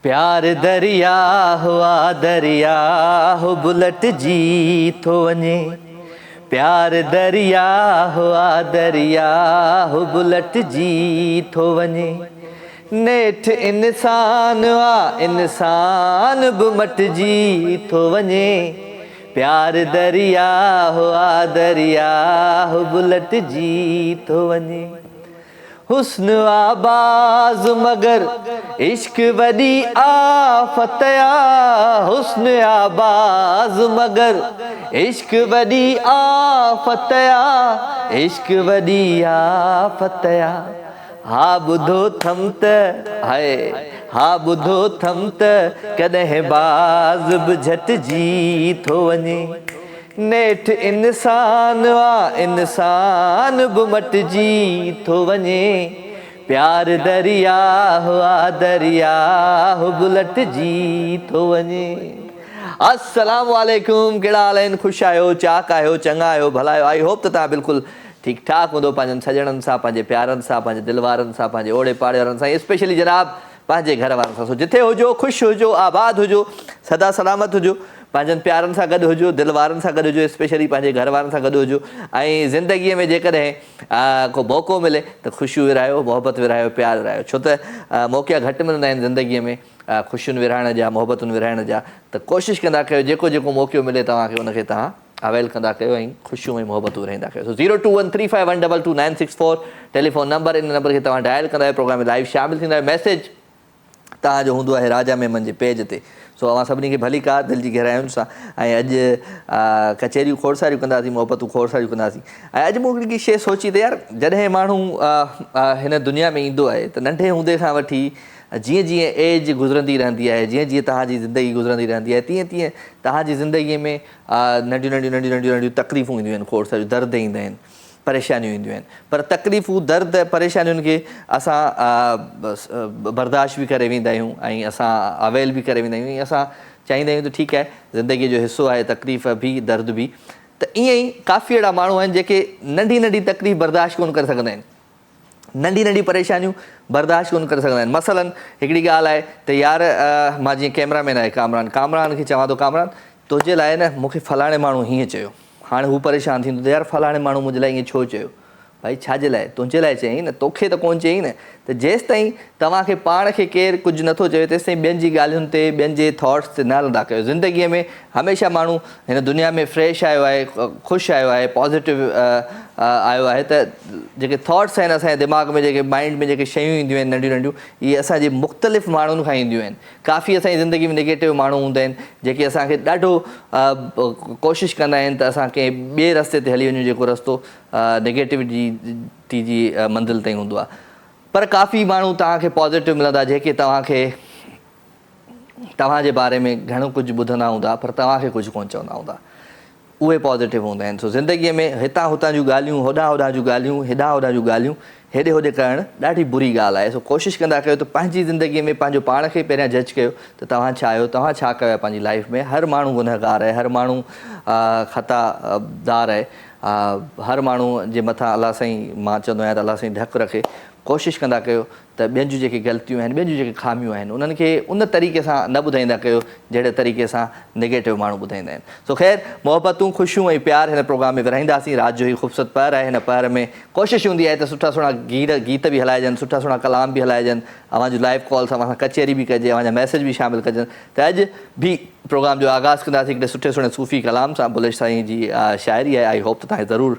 प्यार दरिया हुआ दरिया हो बुलट जी थो वञे। प्यार दरिया हुआ दरिया हो बुलट जी थो वञे। नेठ इंसान आ इंसान बि मटिजी थो वञे। प्यार दरिया हुआ दरिया हो बुलट जी थो वञे। हुस्न आबाज मगर इश्क वॾी आफ़तया। हुस्न आबाज मगर इश्क वॾी आफ़तया। इश्क वॾी आफ़तया। हा ॿुधो थम त हाय हा ॿुधो थम त कॾहिं बाज़ बि झटिजी थो वञे। नेठ इंसान आ इंसान बि मटिजी थो वञे। प्यार दरिया हुआ दरिया हो बुलट जी थो वञे। अस्सलामु वालेकुम, कहिड़ा हाल आहिनि? ख़ुशि आहियो, चाक आहियो, चङा आहियो, भला आहियो? आई होप त तव्हां बिल्कुलु ठीकु ठाक हूंदो, पंहिंजनि सॼणनि सां, पंहिंजे प्यारनि सां, पंहिंजे दिलि वारनि सां, पंहिंजे ओड़े पाड़े वारनि सां, स्पेशली जनाब पंहिंजे घर वारनि सां। सो जिथे हुजो, ख़ुशि हुजो, आबाद हुजो, सदा सलामत हुजो, पंहिंजनि प्यारनि सां गॾु हुजो, दिलि वारनि सां गॾु हुजो, स्पेशली पंहिंजे घर वारनि सां गॾु हुजो। ऐं ज़िंदगीअ में जेकॾहिं को मौक़ो मिले त ख़ुशियूं विरहायो, मोहबत विरहायो, प्यार विरहायो। छो त मौक़ा घटि मिलंदा आहिनि ज़िंदगीअ में ख़ुशियुनि विरहाइण जा, मोहबतुनि विरहाइण जा। त कोशिशि कंदा कयो जेको जेको मौक़ो मिले तव्हांखे उनखे तव्हां अवेल कंदा कयो ऐं ख़ुशियूं ऐं मोहबतूं विरहाईंदा कयो। सो 02135122964 टेलीफोन नंबर, इन नंबर खे तव्हां डायल कंदा आहियो, प्रोग्राम में लाइव शामिलु थींदा आहियो। मैसेज तव्हांजो हूंदो आहे राजा मेमन जे पेज ते। सो अवां सभिनी खे भली कार दिलि जी गहरायुनि सां ऐं अॼु कचहरियूं खोड़सारियूं कंदासीं, मोहबतूं खोड़सारियूं कंदासीं। ऐं अॼु मूं हिकिड़ी शइ सोची त यार, जॾहिं माण्हू हिन दुनिया में ईंदो आहे त नंढे हूंदे खां वठी जीअं जीअं एज गुज़रंदी रहंदी आहे, जीअं जीअं तव्हांजी ज़िंदगी गुज़रंदी रहंदी आहे, तीअं तीअं तव्हांजी ज़िंदगीअ में नंढियूं नंढियूं नंढियूं नंढियूं नंढियूं तकलीफ़ूं ईंदियूं आहिनि, खोड़ सारियूं दर्द ईंदा आहिनि, परेशानियूं ईंदियूं आहिनि। पर तकलीफ़ूं, दर्द, परेशानियुनि खे असां बर्दाश्त बि करे वेंदा आहियूं ऐं असां अवेल बि करे वेंदा आहियूं। ऐं असां चाहींदा आहियूं त ठीकु आहे, ज़िंदगीअ जो हिसो आहे, तकलीफ़ बि, दर्द बि। त ईअं ई काफ़ी अहिड़ा माण्हू आहिनि जेके नंढी नंढी तकलीफ़ बर्दाश्त कोन करे सघंदा आहिनि, नंढी नंढी परेशानियूं बर्दाश्त कोन करे सघंदा आहिनि। मसलन हिकिड़ी ॻाल्हि आहे त यार मां जीअं कैमरामैन आहे कामरान खे चवां थो, कामरान तुंहिंजे लाइ न मूंखे फलाणे माण्हू हीअं चयो। हाणे हू परेशान थींदो त यार फलाणे माण्हू मुंहिंजे लाइ ईअं छो चयो? भाई छाजे लाइ? तुंहिंजे लाइ चयईं न, तोखे त कोन चयईं न। त जेसि ताईं तव्हांखे पाण खे केरु कुझु नथो चवे तेसि ताईं ॿियनि जी ॻाल्हियुनि ते, ॿियनि जे थॉट्स ते न हलंदा कयो। ज़िंदगीअ में हमेशह माण्हू हिन दुनिया में फ्रेश आयो आहे, ख़ुशि आयो आहे, पॉज़िटिव आयो आहे। त जेके थॉट्स आहिनि असांजे दिमाग़ में, जेके माइंड में जेके शयूं ईंदियूं आहिनि नंढियूं नंढियूं, इहे असांजे मुख़्तलिफ़ माण्हुनि खां ईंदियूं आहिनि। काफ़ी असांजी ज़िंदगी में नेगेटिव माण्हू हूंदा आहिनि जेके असांखे ॾाढो कोशिशि कंदा आहिनि त असां कंहिं ॿिए रस्ते ते हली वञूं, जेको रस्तो नेगेटिविटी जी मंज़िल ताईं हूंदो आहे। पर काफ़ी माण्हू तव्हांखे पॉज़िटिव मिलंदा जेके तव्हांजे बारे में घणो कुझु ॿुधंदा हूंदा पर तव्हांखे कुझु कोन चवंदा हूंदा, उहे पॉज़िटिव हूंदा आहिनि। सो ज़िंदगीअ में हितां हुतां जूं ॻाल्हियूं, होॾां होॾां जूं ॻाल्हियूं, हेॾां होॾां जूं ॻाल्हियूं, हेॾे होॾे करणु ॾाढी बुरी ॻाल्हि आहे। सो कोशिशि कंदा कयो त पंहिंजी ज़िंदगीअ में पंहिंजो पाण खे पहिरियां जज कयो त तव्हां छा आहियो, तव्हां छा कयो आहे पंहिंजी लाइफ में। हर माण्हू गुनहगार आहे, हर माण्हू ख़तादार आहे, हर माण्हू जे मथां अलाह साईं, मां चवंदो आहियां त अलाह साईं ढकु रखे। कोशिशि कंदा कयो त ॿियनि जूं जेके ग़लतियूं आहिनि, ॿियनि जूं जेके ख़ामियूं आहिनि, उन्हनि खे उन तरीक़े सां न ॿुधाईंदा कयो जहिड़े तरीक़े सां नेगेटिव माण्हू ॿुधाईंदा आहिनि। सो ख़ैर, मोहबतूं, ख़ुशियूं ऐं प्यार हिन प्रोग्राम में विरहाईंदासीं। राति जो ही ख़ूबसूरत पहर आहे, हिन पहर में कोशिशि हूंदी आहे त सुठा सुहिणा गीत बि हलाइजनि, सुठा सुहिणा कलाम बि हलाइजनि, अव्हां जूं लाइव कॉल्स, अव्हां सां कचहरी बि कजे, अव्हां जा मैसेज बि शामिलु कजनि। त अॼु बि प्रोग्राम जो आगाज़ कंदासीं हिकिड़े सुठे सुहिणे सूफ़ी कलाम सां। बुले साईं जी शाइरी आहे, आई होप त तव्हांखे ज़रूरु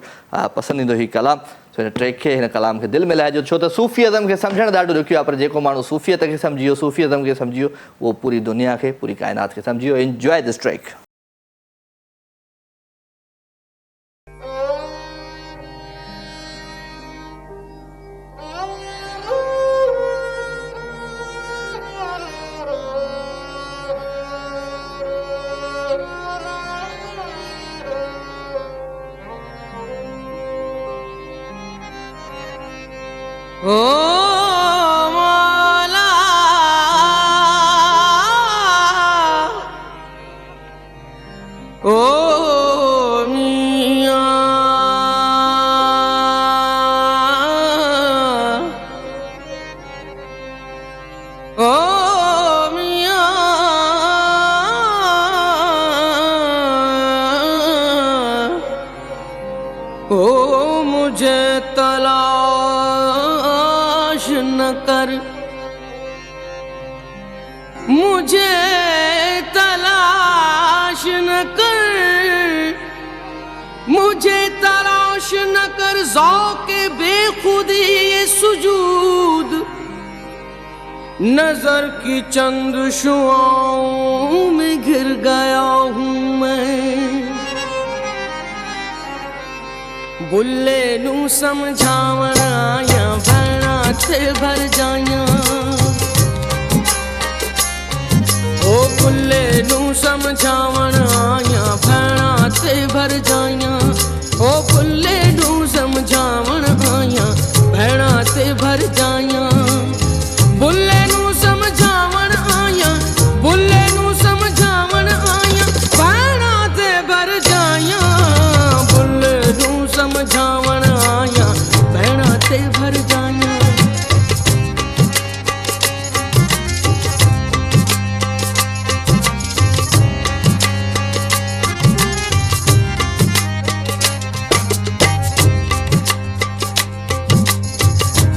पसंदि ईंदो हीउ कलाम। सो हिन ट्रैक खे, हिन कलाम खे दिलि में लाहिजो, छो त सूफ़ियज़म खे सम्झणु ॾाढो ॾुखियो आहे, पर जेको माण्हू सूफ़ियत खे सम्झी वियो, सूफ़ियज़म खे सम्झी वियो, उहो पूरी दुनिया खे, पूरी काइनात खे सम्झी वियो। Enjoy this track. ओ मौला, ओ मियां, ओ मियां। ओ मुझे तलाश न कर, मुझे तलाश न कर, मुझे तलाश न कर, ज़ौक़े बेखुदी ये सुजूद, नजर की चंद शुआओं में घिर गया हूँ मैं। बुल्ले नू समझावण आया, भैणा ते भर जाया। ओ बुल्ले नू समझावण आया, भैणा ते भर जाया। ओ बुल्ले नू समझावण आया, भैणा ते भर जाया। बुल्ले नू समझावण आया, बुल्ले नू समझावण आया, भैणा ते भर जाया। बुल्ले नू समझावण आया, भैणा ते भर जाया।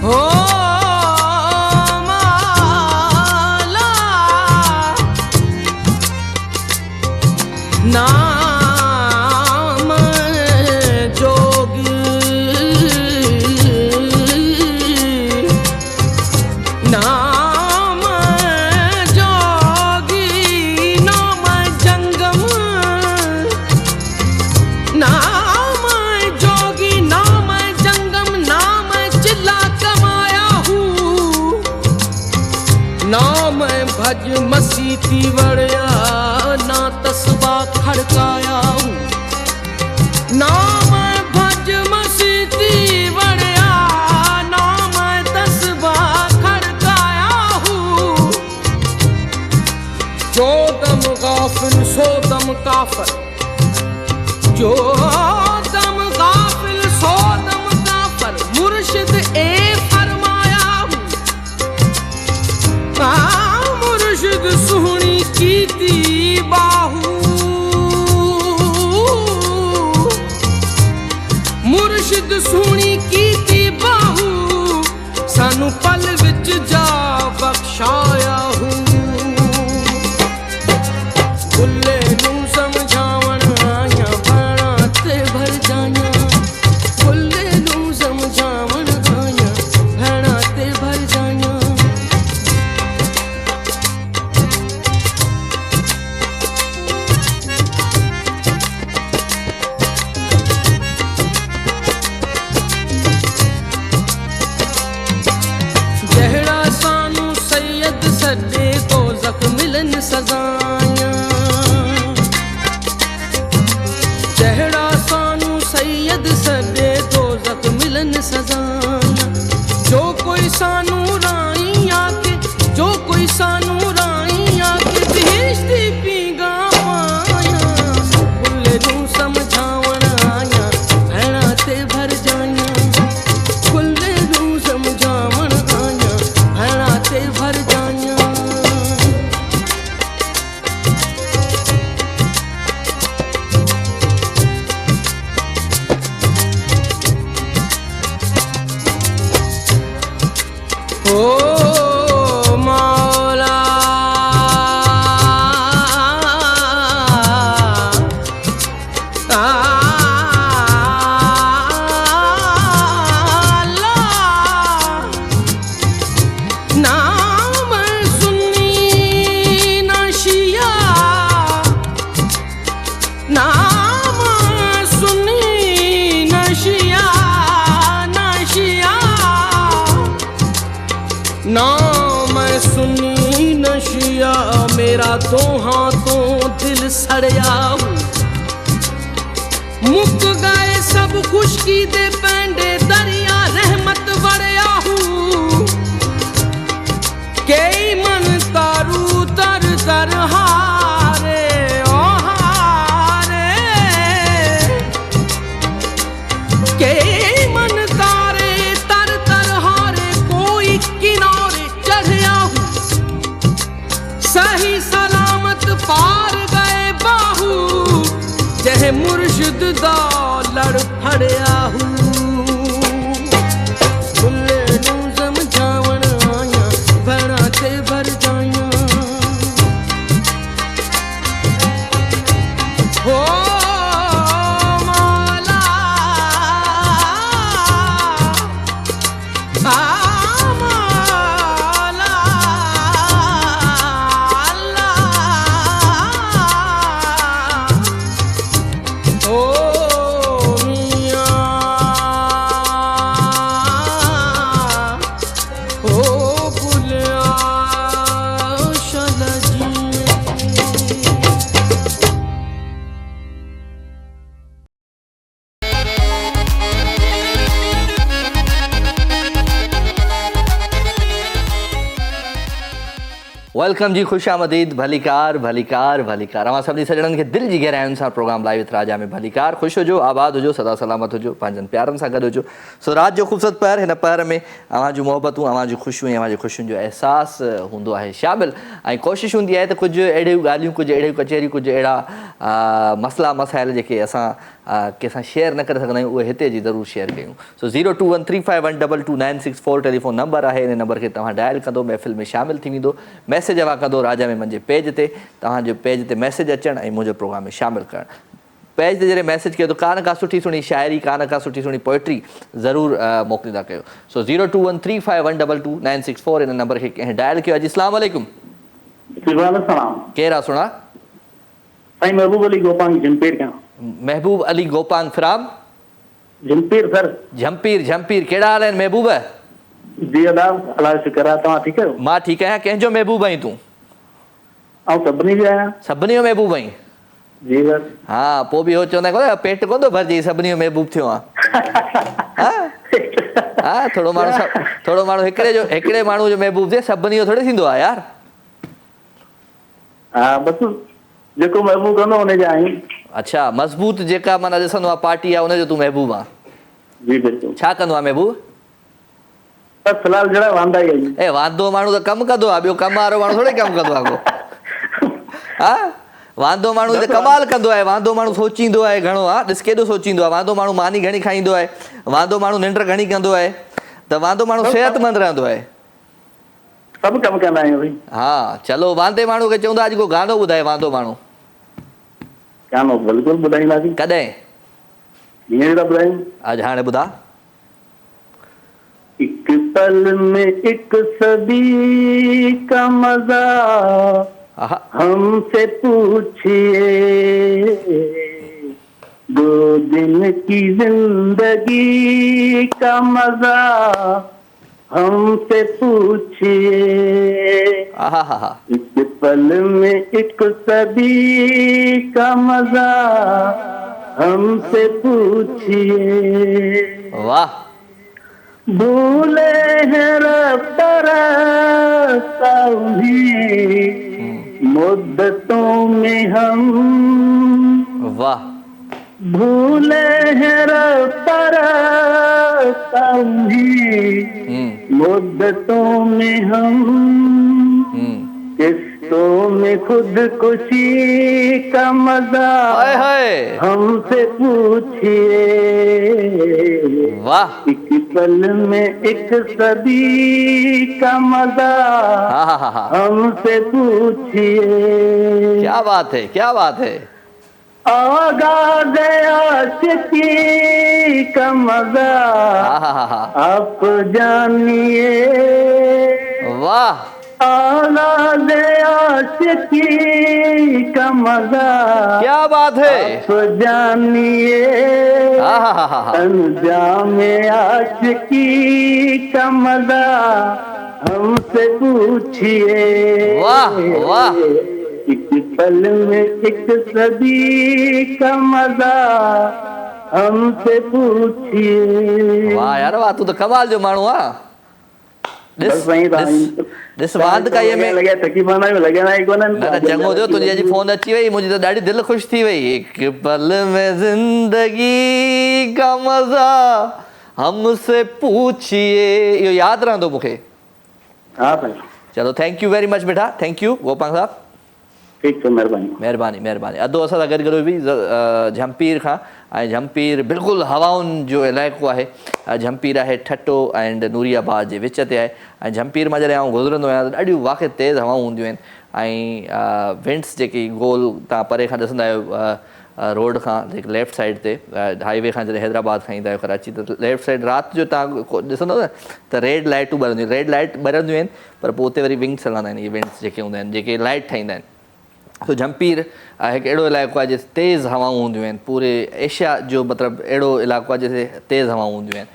हो माला नाम जोगी, नाम जोगी, नाम जंगम, नाम जोगी, नाम जंगम, नाम चिल्ला कमाया हूँ। नाम भज मसीती वड़या, ना तस्बा खड़काया हूँ। नाम भज मसीती वड़या, नाम तस्बा खड़काया हूँ। जो दम गाफिल सो दम काफर, जो दम गाफिल सो दम काफर, मुर्शिद ए फरमाया हूँ। मुर्शिद सुहनी कीती बाहू, मुर्शिद सुहनी कीती बाहू, सानू पल विच जा बख्शाया हूँ। बुल्ले नू समझावण आया, भैणा ते भर जाया। बुल्ले नू समझावण आया, भैणा ते भर जाया। जहड़ा सानू सैयद सदे दोज़ख मिलन सजाया, जहड़ा सानू सैयद सदे दोज़ख मिलन सजाया। जो कोई सानू राई आके, जो कोई सानू राई आके, बेइज्जती पीगा पाया। बुल्ले नू समझावण आया, भैणा ते भर जाया। बुल्ले नू समझावण आया, भैणा ते भर जाया। ओ मौला नाम सुन्नी नशिया, नाम सुन्नी नशिया, नशिया। नाम सुन्नी नशिया, मेरा दो हाथों दिल सड़या हूँ। मुक गए सब खुशकी दे पैंडे, दरिया रहमत वड़या हूँ। कई मन तारू तर तर हारे, ओ हारे। कई मन तारे तर तर हारे, कोई किनारे चढ़या हूँ। सही सलामत पार गए बाहू, जह मुर्शिद दा लड़ हड़िया हूँ बुल्ले नू समझावण आया भरा ते भर जाया हो मौला मौला अल्लाह ओ मियां ओ बुलिया शाला जी वेलकम जी, खुश आमदीद। भलीकार भलीकार भलीकार अवां सभिनी सजणनि खे दिलि जी गहराइयुनि सां प्रोग्राम लाइव विथ राजा में भलीकार। ख़ुशि हुजो, आबाद हुजो, सदा सलामत हुजो, पंहिंजनि प्यारनि सां गॾु हुजो। सो राति जो ख़ूबसूरत पहर, हिन पहर में अवां जूं मोहबतूं, अवां जूं ख़ुशियूं ऐं अवां जी ख़ुशियुनि जो अहसासु हूंदो आहे शामिल। ऐं कोशिशि हूंदी आहे त कुझु अहिड़ियूं ॻाल्हियूं, कुझु अहिड़ियूं कचहरियूं, कुझु अहिड़ा मसइला मसाइल जेके असां कंहिंसां शेयर न करे सघंदा आहियूं, उहे हिते जी ज़रूरु शेयर कयूं। सो 02135122964 टेलीफोन नंबर आहे। हिन नंबर खे तव्हां डायल कंदो, महफ़िल में शामिल थी वेंदो। मैसेज अवां कंदो राजा में मुंहिंजे पेज ते, तव्हांजो पेज ते मैसेज अचणु ऐं मुंहिंजो प्रोग्राम में शामिल करणु। पेज ते जॾहिं मैसेज कयो त का सुठी सुहिणी शाइरी, का सुठी सुहिणी पोइट्री ज़रूरु मोकिलींदा कयो। सो 02135122964 हिन नंबर खे कंहिं डायल कयो। अॼु अस्सलाम वालेकुम, केरु आहे सुणा? साईं महबूब अली गोपांग जमपीर का। महबूब अली गोपांग फ्राम जमपीर सर। जमपीर कहिड़ा हाल आहिनि महबूब? जी अदा अल्लाह शुक्र आहे, तव्हां ठीकु आहियो? मां ठीकु आहियां। कंहिंजो महबूब आहीं तूं? ऐं सभिनी जो आहियां। सभिनी जो महबूब आहीं? जी सर। हा, पोइ बि हो चवंदा आहिनि पेट कोन थो भरिजे, सभिनी जो महबूब थियो आहे। हा, थोरो माण्हू हिकिड़े माण्हू जो महबूब थिए, सभिनी जो थोड़ी थींदो आहे यार। हा बसि जेको महबूब कंदो हुनजे आहियूं। अच्छा, मज़बूत जेका माना ॾिसंदो आहे पार्टी आहे, हुनजो तूं महबूब आहे? जी बिल्कुलु। छा कंदो आहे महबूब? बसि फ़िलहाल जहिड़ा वांदा ई आहियूं। ए वांदो माण्हू त कमु कंदो आहे, ॿियो कमु वारो माण्हू थोड़ी कमु कंदो आहे को। हा, वांदो माण्हू त कमाल कंदो आहे। वांदो माण्हू सोचींदो आहे घणो आहे, ॾिस केॾो सोचींदो आहे। वांदो माण्हू मानी घणी खाईंदो आहे, वांदो माण्हू निंड घणी कंदो आहे, त वांदो माण्हू सेहतमंद रहंदो आहे। सभु कमु कंदा आहियूं भई। हा चलो, वांदे माण्हू खे चवंदा अॼु को गानो ॿुधाए वांदो माण्हू। गानो बिल्कुलु ॿुधाईंदासीं। कॾहिं? हींअर था ॿुधायूं। अॼु हाणे ॿुधा। एक पल में एक सदी का मजा हमसे पूछिए, 2 दिन की जिंदगी का मजा हमसे पूछिए। एक पल में एक सदी का मजा हमसे पूछिए। वाह। भूले हैं रब तरसता उन्हें मुद्दतों में हम। वाह। भूले हैं रब तरसता उन्हें मुद्दतों में हम। किस्तों में खुदकुशी का मजा हमसे पूछिए। वाह। एक पल में एक सदी का मजा हमसे पूछिए। क्या बात है, क्या बात है। आगाज़ आशिकी का मजा आप जानिए। वाह। आगाज़ आशिकी का मजा क्या बात है, आप जानिए। अंजाम आशिकी का मजा हमसे पूछिए। वाह वाह। एक पल में एक सदी का मजा हमसे पूछिए। वाह यार वाह, तू तो कमाल जो माण्हू आहे। ॾिस वांद काई में न चङो थियो, तुंहिंजी अॼु फोन अची वई, मुंहिंजी त ॾाढी दिलि ख़ुशि थी वई। एक पल में ज़िंदगी का मज़ा हमसे पूछिए, इहो यादि रहंदो मूंखे। हा भाई चलो, थैंक यू वेरी मच बेटा, थैंक यू गोपांग साहब। ठीक है, मेहरबानी महिरबानी महिरबानी। अधो असां सां गॾु गॾु बि झंपीर खां ऐं झंपीर बिल्कुलु हवाउनि जो इलाइक़ो आहे। झंपीर आहे ठटो एंड नूरियाबाद जे विच ते आहे ऐं झंपीर मां जॾहिं आउं गुज़रंदो आहियां त ॾाढियूं वाक़ई तेज़ हवाऊं हूंदियूं आहिनि ऐं विंड्स जेकी गोल तव्हां परे खां ॾिसंदा आहियो रोड खां जेके लेफ्ट साइड ते हाईवे खां जॾहिं हैदराबाद खां ईंदा आहियो कराची त लेफ्ट साइड राति जो तव्हां ॾिसंदव न त रेड लाइटूं ॿरंदियूं रेड लाइट ॿरंदियूं आहिनि पर पोइ उते वरी विंग्स हलंदा आहिनि इहे विंड्स जेके हूंदा आहिनि जेके लाइट ठाहींदा आहिनि। तो झंपीर हिकु अहिड़ो इलाइक़ो आहे जिते तेज़ हवाऊं हूंदियूं आहिनि पूरे एशिया जो मतिलबु अहिड़ो इलाइक़ो आहे जिते तेज़ हवाऊं हूंदियूं आहिनि।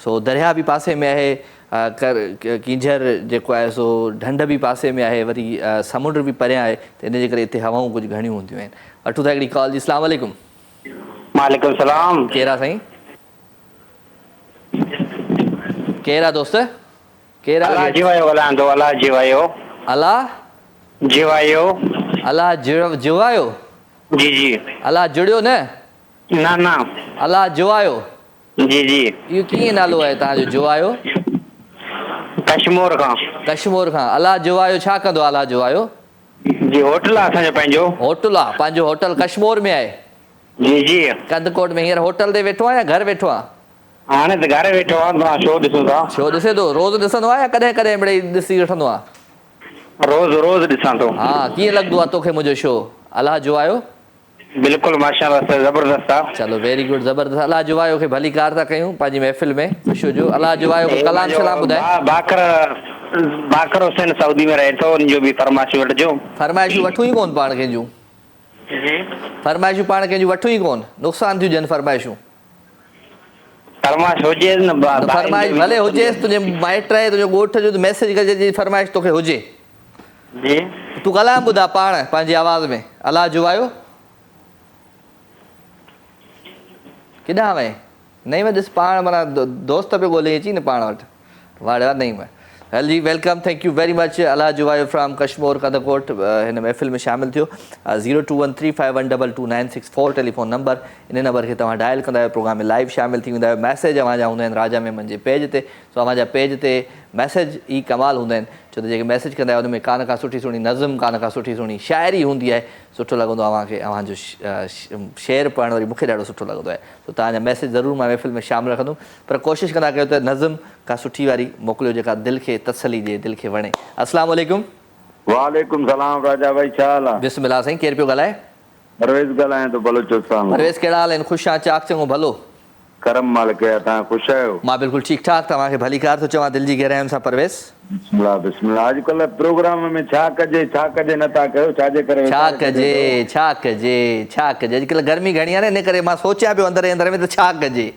सो दरिया बि पासे में आहे कींझर जेको आहे सो ढंढ बि पासे में आहे वरी समुंड बि परियां आहे त इन जे करे हिते हवाऊं कुझु घणियूं हूंदियूं आहिनि। वठूं था हिकिड़ी कॉल जी। अस्सलाम वालेकुम। वालेकुम सलाम। केरु आहे साईं? केरु आहे दोस्त? केरु आहे? अलाह जीवायो ॻाल्हायां थो। अलाह जीवायो। अलाह जीवायो। अलाह जुवायो? जी जी। अलाह जुड़ियो न? न न। अलाह जुवायो? जी जी। इहो कीअं नालो आहे तव्हांजो जुवायो? कश्मीर खां। कश्मीर खां। अलाह जुवायो छा कंदो? अलाह जुवायो जी होटल आहे असांजो पंहिंजो। होटल आहे पंहिंजो होटल कश्मीर में आहे? जी जी। कंदकोट में। हींअर होटल ते वेठो आहे या घर वेठो आहे? हाणे त घर वेठो आहे। शो ॾिसूं था। शो ॾिसे थो? रोज़ ॾिसंदो आहे या कॾहिं कॾहिं मिड़ई ॾिसी वठंदो आहे? रोज़ रोज़ ॾिसां थो। हा कीअं लॻंदो आहे तोखे मुंहिंजो शो अलाह जुवायो? बिल्कुलु माशाअल्लाह ज़बरदस्त आहे। चलो वेरी गुड ज़बरदस्त। अलाह जुवायो खे भली कार था कयूं पंहिंजी महफ़िल में ख़ुशि हुजो। अलाह जुवायो खे कलाम सलाम ॿुधाए। बाकर हुसैन सऊदी में रहे थो उनजो बि फरमाइशूं वठिजो। फरमाइशूं वठूं ई कोन पाण कंहिंजूं। फरमाइशूं पाण कंहिंजूं वठूं ई कोन। नुक़सान थियूं ॼनि फरमाइशूं। फरमाइश हुजे न। फरमाइश भले हुजेसि तुंहिंजे माइट आहे तुंहिंजो ॻोठ जो मैसेज कजे जी फरमाइश तोखे हुजे जी तूं कलाम ॿुधा पाण पंहिंजी आवाज़ में। अलाह जुवायो किॾां वए? नहीं में ॾिस पाण माना दोस्त पियो ॻोल्हे अची न पाण वटि। वाह वाह नहीं में हल जी welcome thank you very much. Allah Juwayo from Kashmore Kandhkot हिन महफ़िल में शामिल थियो। 0213512296 टेलीफोन नंबर। इन नंबर खे तव्हां डायल कंदा आहियो प्रोग्राम में लाइव शामिल थी वेंदा आहियो। मैसेज अव्हांजा हूंदा आहिनि राजा मेमन जे पेज ते। सो अव्हांजा पेज ते मैसेज ई कमाल हूंदा आहिनि छो त जेके मैसेज कंदा आहियो उन में कान का सुठी सुहिणी नज़म कान का सुठी सुहिणी शाइरी हूंदी आहे। सुठो लॻंदो आहे अव्हांखे अव्हांजो शेर पढ़णु वरी मूंखे ॾाढो सुठो लॻंदो आहे। सो तव्हांजा मैसेज ज़रूरु मां महफ़िल में शामिलु रखंदुमि पर कोशिशि कंदा कयो त नज़म का सुठी वारी मोकिलियो जेका दिलि खे तसली ॾिए दिलि खे वणे। अस्सलाम वालेकुम। वालेकुम सलाम राजा भाई छा हाल आहे? बिस्मिल्लाह साईं केरु पियो ॻाल्हाए? परवेज़ ॻाल्हायां थो बलोचिस्तान। परवेज़ कहिड़ा हाल आहिनि? ख़ुशि आहियां चाक चङो भलो? करम मालिक आहे। तव्हां ख़ुशि आहियो? मां बिल्कुलु ठीकु ठाक। तव्हांखे भली कार थो चवां दिलि जी गहराइयुनि सां परवेज़। बिस्मिल्लाह बिस्मिल्लाह। अॼुकल्ह प्रोग्राम में छा कजे नथा कयो छाजे करे? छा कजे अॼुकल्ह गर्मी घणी आहे न इन करे मां सोचियां पियो अंदरि में त छा कजे।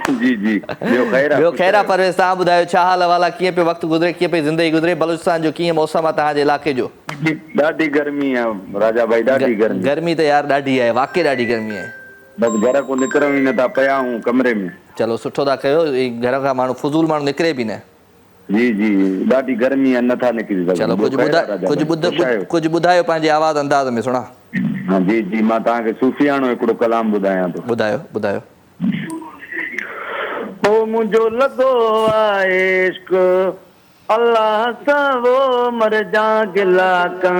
जी जी। ॿियो ख़ैर आहे परवेज़ तव्हां ॿुधायो छा हाल अहिवाल आहे? कीअं पियो वक़्तु गुज़रे? कीअं पई ज़िंदगी गुज़रे? बलूचिस्तान जो कीअं मौसम आहे तव्हांजे इलाइक़े जो? ॾाढी गर्मी आहे राजा भाई ॾाढी गर्मी। गर्मी त यार ॾाढी आहे वाक़ई ॾाढी गर्मी आहे। बसि घर को निकिरूं ई नथा पिया हूं कमरे में। चलो सुठो था कयो। घर खां माण्हू फुज़ूल माण्हू निकिरे बि न। जी जी ॾाढी गर्मी आहे नथा निकिरी सघूं। चलो कुझु ॿुधायो पंहिंजे आवाज़ अंदाज़ में सुणा। हा जी जी मां तव्हांखे सूफ़ियाणो हिकिड़ो कलाम ॿुधायां थो। ॿुधायो। ओ मुझो लगो आहे इश्क अल्लाह सा वो मर जा गिला का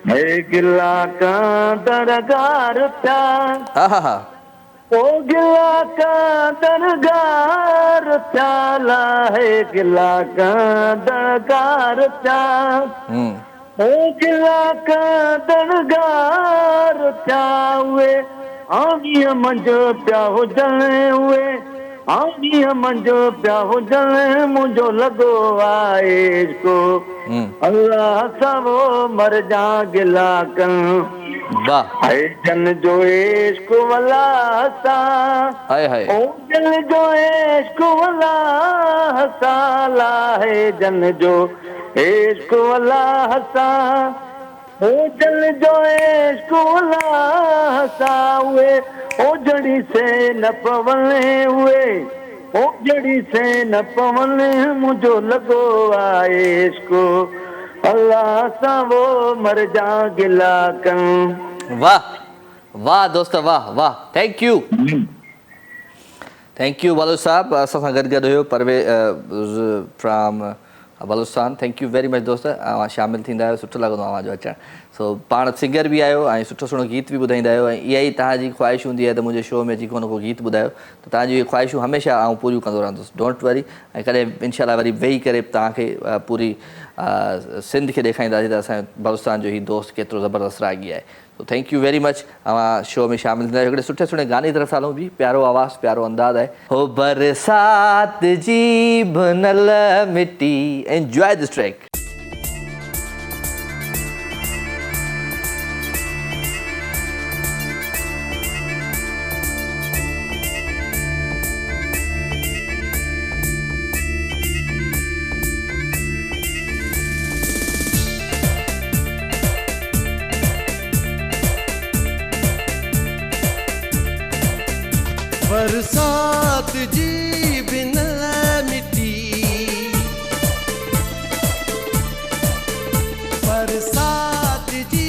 है गिला का दरगार था आहा ओ गिला का दरगार प्याला है गिला का दरगार था ओ गिला का दरगार था हुए आमिया मंजो पिया हो जले हुए आमिया मंजो पिया हो जले मुझो लगो आहे इसको अल्लाह सा वो मर जा गिला कन वाह है जन जो इश्क वाला सा हाय हाय ओ जन जो इश्क वाला साला है जन जो इश्क वाला सा ओ जल जो इश्क वाला सा हुए ओ जड़ी से न पवने हुए ओ जड़ी से न पवने मुझो लगो आए इसको अल्लाह सा वो मर जा गिला कन। वाह दोस्त वाह थैंक यू बालू साहब असां सां गॾु हुयो Parvez from Balochistan. Thank you very much दोस्त, शामिल थींदा आहियो, सुठो लॻंदो आहे जो अचणु। सो पाण सिंगर बि आहियो ऐं सुठो सुठो गीत बि ॿुधाईंदा आहियो, ऐं इहा ई तव्हांजी ख़्वाहिश हूंदी आहे त मुंहिंजे शो में अची को न को गीत ॿुधायो, त तव्हांजी इहे ख़्वाहिशूं हमेशह आउं पूरियूं कंदो रहंदुसि, डोंट वरी। ऐं कॾहिं इनशाला वरी वेही करे तव्हांखे पूरी सिंध खे ॾेखारींदासीं त असांजो बलूचिस्तान जो ही दोस्त केतिरो ज़बरदस्त रागी आहे। तो थैंक यू वेरी मच, तव्हां शो में शामिल थींदा आहियो। हिकिड़े सुठे सुठे गाने जी तरफ़ हलूं बि, प्यारो आवाज़ु प्यारो अंदाज़ आहे। हो बरसात जी भुनल मिट्टी, एंजॉय दिस ट्रैक। बरसात जी बिनल मिट्टी, बरसात जी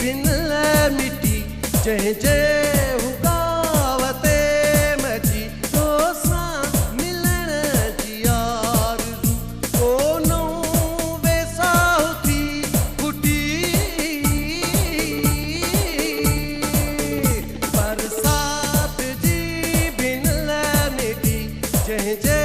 बिनल मिट्टी, जंहिंजे हुगावते मची तोसां मिलण जी आरज़ू, कोनो वेसाह थी फुटी। बरसात जी जंहिंजे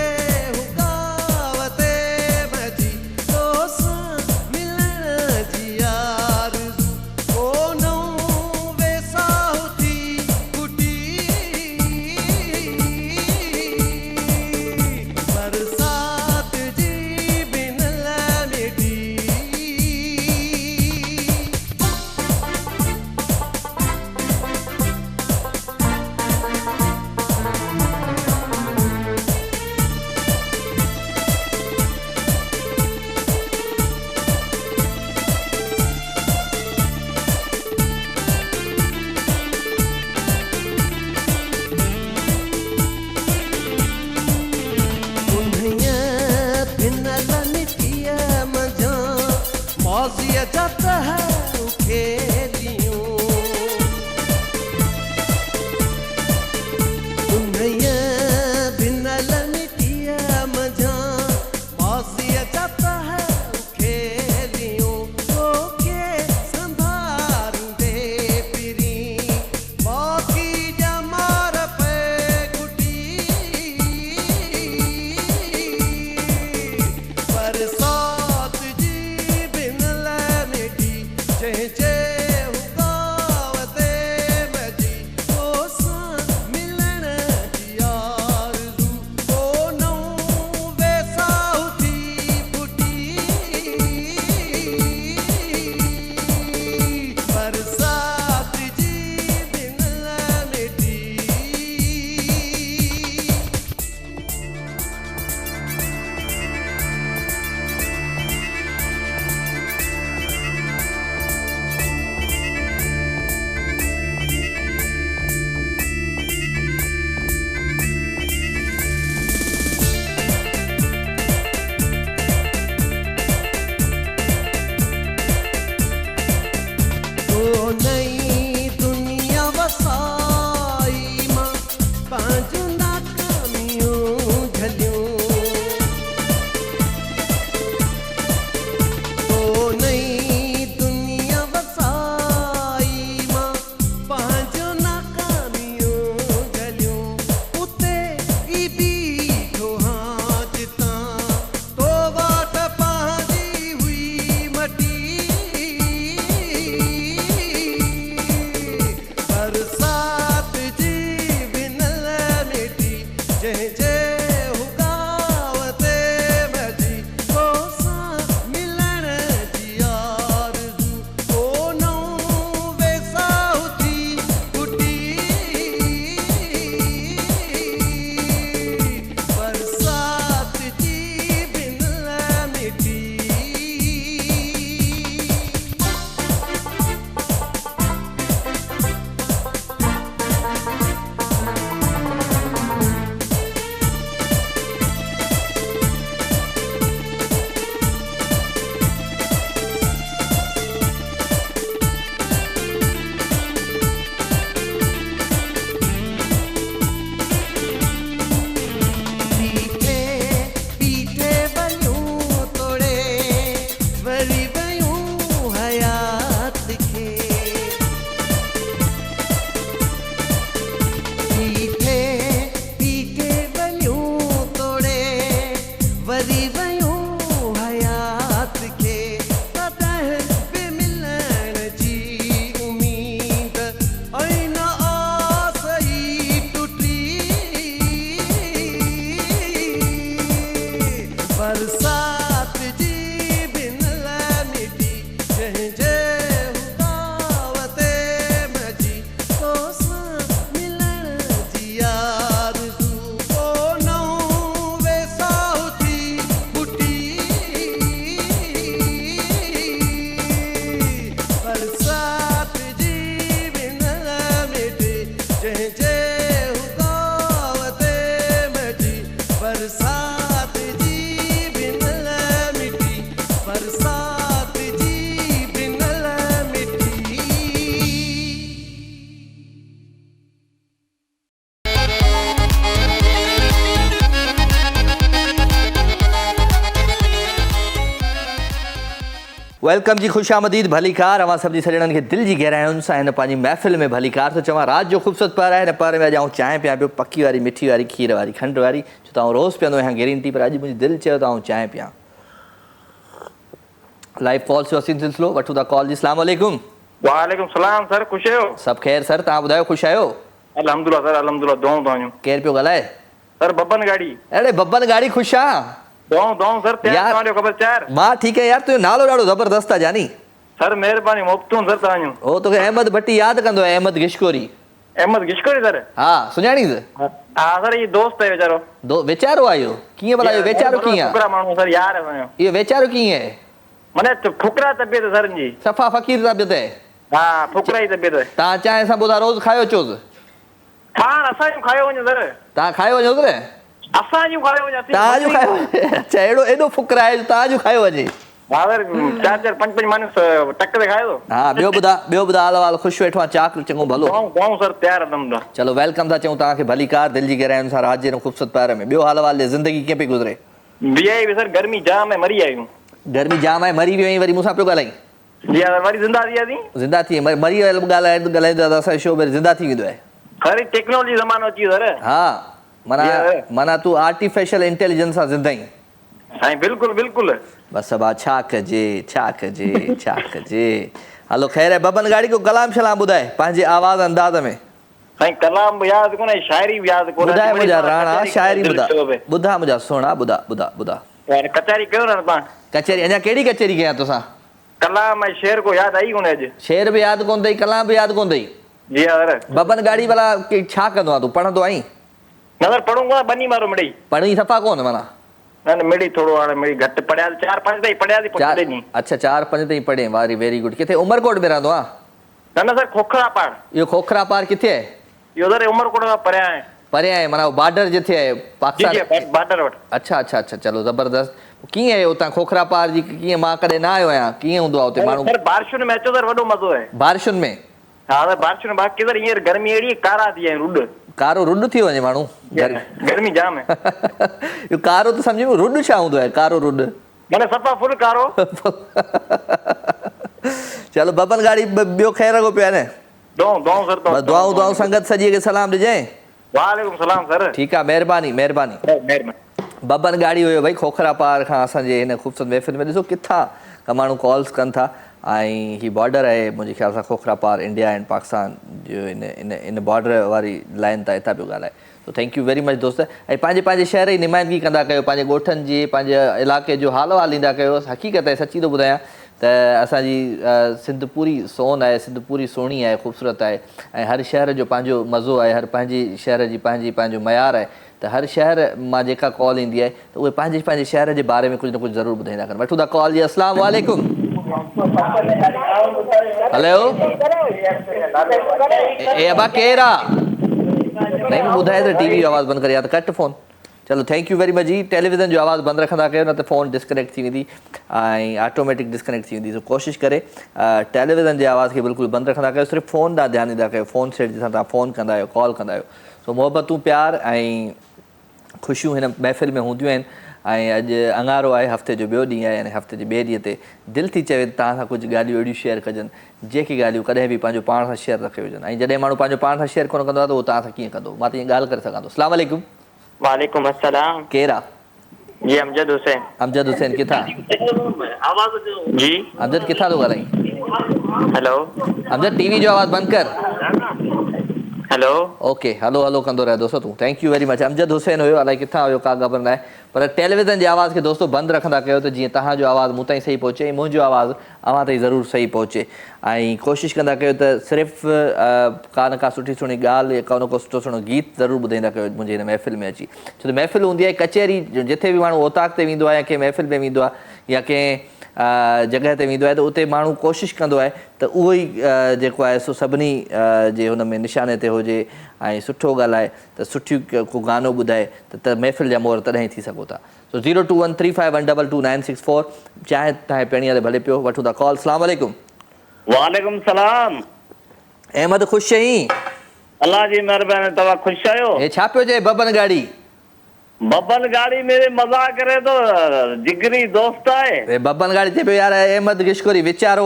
वेलकम जी, ख़ुशि आमदीद, भलीकार। अवां सभिनी सॼणनि खे दिलि जी गहराइयुनि सां हिन पंहिंजी महफ़िल में भलीकार थो चवां। राति जो ख़ूबसूरत पर आहे, हिन पर में अॼु आउं चांहि पियां पियो, पकी वारी, मिठी वारी, खीर वारी, खंड वारी, छो त आउं रोज़ु पीअंदो आहियां ग्रीन टी, पर अॼु मुंहिंजी दिलि चयो त आउं चांहि पियां। लाइव कॉल्स जो असीं सिलसिलो वठूं था कॉल जी। अस्सलाम वालेकुम। वालेकुम सलाम सर, ख़ुशि आहियो? सभु ख़ैर सर, तव्हां ॿुधायो, ख़ुशि आहियो? अल्हम्दुलिल्लाह सर, अल्हम्दुलिल्लाह। दुआऊं तव्हांजूं। केरु पियो ॻाल्हाए? सर बब्बन गाड़ी। अड़े बब्बन गाड़ी, ख़ुशि आहियां। दुआऊं सर, यार तव्हांजो ख़बर चार? मां ठीकु आहे यार, तुंहिंजो नालो ॾाढो ज़बरदस्त आहे जानी। सर महिरबानी, मोहबतूं सर तव्हांजूं। ओ तोखे अहमद भट्टी यादि कंदो आहे, अहमद गिशकोरी। अहमद गिशकोरी सर? हा, सुञाणीस? हा सर, ये दोस्त है वीचारो। वेचारो आहे इहो? कीअं भला इहो वेचारो कीअं आहे? फुकरा माण्हू सर, यार है असांजो। इहो वेचारो कीअं आहे? माने फुकरा तबियत सर जी। सफ़ा फ़क़ीर तबियत आहे? हा, फुकरा ई तबियत आहे। तव्हां चांहि सां ॿुधा रोज़ु खायो अचोसि? हा, असांजूं खायो वञो सर। तव्हां खायो वञो न? असांजूं खायो वञो। तव्हांजो खायो? अच्छा, एॾो फ़ुकरा आहे तव्हांजो खायो वञे? हा सर, 4-4 5-5 माण्हू टक ते खायो थो। हा, ॿियो ॿुधा हाल वाल? ख़ुशि वेठो आहे? चाक चङो भलो? दुआऊं सर, तयार अल्हम्दुलिल्लाह। चलो वेलकम था चऊं तव्हांखे, भलीकार, दिलि जी गहराइयुनि सां राति जे हिन ख़ूबसूरत पहिर में। ॿियो हाल वाल? ज़िंदगी कीअं पई गुज़रे? बीआई बि सर, गर्मी जाम आहे, मरी आयूं। गर्मी जाम आहे, मरी वियो आहीं, वरी मूंसां पियो ॻाल्हाईं? जी हा, वरी ज़िंदा थी वियासीं। ज़िंदा थी मरी ॻाल्हाईंदा त असांजो शो वरी ज़िंदा थी वेंदो आहे। खरी टेक्नोलॉजी ज़मानो अची वियो सर। हा, माना तूं आर्टिफिशियल इंटेलिजेंस सां ज़िंदा आहीं? साईं बिल्कुलु बिल्कुलु। बसि अब छा कजे। हलो ख़ैर आहे। बब्बन गाड़ी को कलाम शलाम ॿुधाए पंहिंजे आवाज़ अंदाज़ में। साईं कलाम बि यादि कोन्हे, शाइरी बि यादि कोन्हे। ॿुधाए मुंहिंजा राणा, शाइरी ॿुधा मुंहिंजा सोना, ॿुधा। कचहरी कयो न तव्हां? कचहरी अञा कहिड़ी कचहरी कयां तोसां? कलाम ऐं शेर को यादि आई कोन्हे अॼु? शेर बि यादि कोन अथई, कलाम बि यादि कोन अथई? जी हा सर। बब्बन गाड़ी भला छा कंदो आहे? तूं पढ़ंदो आहीं? न सर, पढ़ूंगा बनी मारो मिड़ई। पढ़ी सफ़ा कोन माना? न मिड़ी थोरो हाणे मिड़ी घटि पढ़िया, 4-5 ताईं पढ़िया थी पुछंदे नी। अच्छा, 4-5 ताईं पढ़े, वारी वेरी गुड। किथे उमरकोट में रहंदो आहे? न सर, खोखरा पार। इहो खोखरा पार किथे आहे? इहो सर उमरकोट खां परियां आहे। परियां आहे माना बॉर्डर जिथे आहे पाकिस्तान? बॉर्डर वटि। अच्छा, चलो ज़बरदस्त। कीअं आहे उतां खोखरा पार जी? कीअं, मां कॾहिं न आयो आहियां, कीअं हूंदो आहे उते माण्हू? सर बारिशुनि में अचो सर, वॾो मज़ो आहे बारिशुनि में। हा सर, बारिशुनि में बाक़ी सर हींअर गर्मी अहिड़ी कारा थी विया आहिनि, रुड कारो रुड थी वञे माण्हू? गर्मी जाम आहे। इहो कारो त सम्झ में, रुड छा हूंदो आहे? कारो रुड माना सफ़ा फुल कारो। चलो बब्बन गाड़ी, ॿियो ख़ैर को पियो आहे न? दुआऊं संगत सॼीअ खे सलाम ॾिजांइ। वालेकुम सलाम सर। ठीकु आहे, महिरबानी। बब्बन गाड़ी हुयो भई, खोखरा पार खां असांजे हिन ख़ूबसूरत महफ़िल में। ॾिसो किथां का माण्हू कॉल्स कनि था, ऐं हीअ बॉर्डर आहे मुंहिंजे ख़्याल सां खोखरा पार, इंडिया एंड पाकिस्तान जो इन बॉर्डर वारी लाइन तां हितां पियो ॻाल्हाए। तो थैंक यू वेरी मच दोस्त। ऐं पंहिंजे शहर जी निमाइंदगी कंदा कयो, पंहिंजे ॻोठनि जी, पंहिंजे इलाइक़े जो हाल वाल ईंदा कयो। हक़ीक़त आहे, सची थो ॿुधायां त असांजी सिंध पूरी सोन आहे, सिंध पूरी सुहिणी आहे, ख़ूबसूरत आहे, ऐं हर शहर जो पंहिंजो मज़ो आहे, हर पंहिंजी शहर जी पंहिंजो मयारु आहे। त हर शहर मां जेका कॉल ईंदी आहे त उहे पंहिंजे शहर जे बारे में कुझु न कुझु ज़रूरु ॿुधाईंदा कनि। वठूं था कॉल जी। अस्सलाम वालेकुम। हेलो, ए अबा केरु आहे? नहीं ॿुधाए त टीवी जो आवाज़ु बंदि करे, या त कट फ़ोन। चलो thank you very much ji. Television जो आवाज़ु बंदि रखंदा कयो, न त फ़ोन डिस्कनेक्ट थी वेंदी ऐं ऑटोमेटिक डिस्कनेक्ट थी वेंदी। सो कोशिशि करे टेलीविज़न जे आवाज़ खे बिल्कुलु बंदि रखंदा कयो, सिर्फ़ु फ़ोन ॾांहुं ध्यानु ॾींदा कयो, फ़ोन सेट जिसां तव्हां फ़ोन कंदा आहियो, कॉल कंदा आहियो। सो मोहबतूं, प्यार ऐं ख़ुशियूं हिन महफ़िल में हूंदियूं आहिनि। ऐं अॼु अंगारो आहे, हफ़्ते जो ॿियो ॾींहुं आहे, यानी हफ़्ते जे ॿिए ॾींहं ते दिलि थी चवे त तव्हां सां कुझु ॻाल्हियूं अहिड़ियूं शेयर कजनि जेके ॻाल्हियूं कॾहिं बि पंहिंजो पाण सां शेयर न कयो हुजनि। ऐं जॾहिं माण्हू पंहिंजो पाण सां शेयर कोन कंदो आहे त उहो तव्हां सां कीअं कंदो? मां त ईअं ॻाल्हि करे सघां थो। अस्सलाम वालेकुम। वालेकुम अस्सलाम। केरु आहे? जी अमजद हुसैन। अमजद हुसैन किथां? जी अमजद किथां थो ॻाल्हाईं? हेलो अमजद टीवी जो आवाज़ु बंदि कर। हेलो ओके, हलो कंदो रहे दोस्तो तूं। Thank you very much. Amjad Hussain हुयो, अलाए किथां हुयो, का ख़बर न आहे। पर टेलीविज़न जे आवाज़ खे दोस्तो बंदि रखंदा कयो त जीअं तव्हांजो आवाज़ु मूं ताईं सही पहुचे ऐं मुंहिंजो आवाज़ु अव्हां ताईं ज़रूरु सही पहुचे। ऐं कोशिशि कंदा कयो त सिर्फ़ु का न का सुठी सुहिणी ॻाल्हि या को न को सुठो सुहिणो गीत ज़रूरु ॿुधाईंदा कयो मुंहिंजे हिन महफ़िल में अची। छो त महफ़िल हूंदी आहे कचहरी, जिथे बि माण्हू ओताक ते वेंदो आहे या कंहिं महफ़िल में वेंदो आहे या कंहिं जॻह ते वेंदो आहे त उते माण्हू कोशिशि कंदो आहे त उहो ई जेको आहे सो सभिनी जे हुन में निशाने ते हुजे ऐं सुठो ॻाल्हाए, त सुठियूं को गानो ॿुधाए त महफ़िल जा मोहर तॾहिं थी सघो था। सो 02135122964 चांहि तव्हांजे पहिरीं हले भले पियो। वठूं था कॉल। अस्सलाम वालेकुम। वालेकुम सलाम। अहमद ख़ुशि आहीं? अल्लाह जी महिरबानी। तव्हां ख़ुशि आहियो? हे छा पियो चए बब्बन गाड़ी? बबन गाड़ी मेरे मजाक करे तो जिगरी दोस्त है। बबन गाड़ी थे पे यार अहमद गिशकोरी विचारो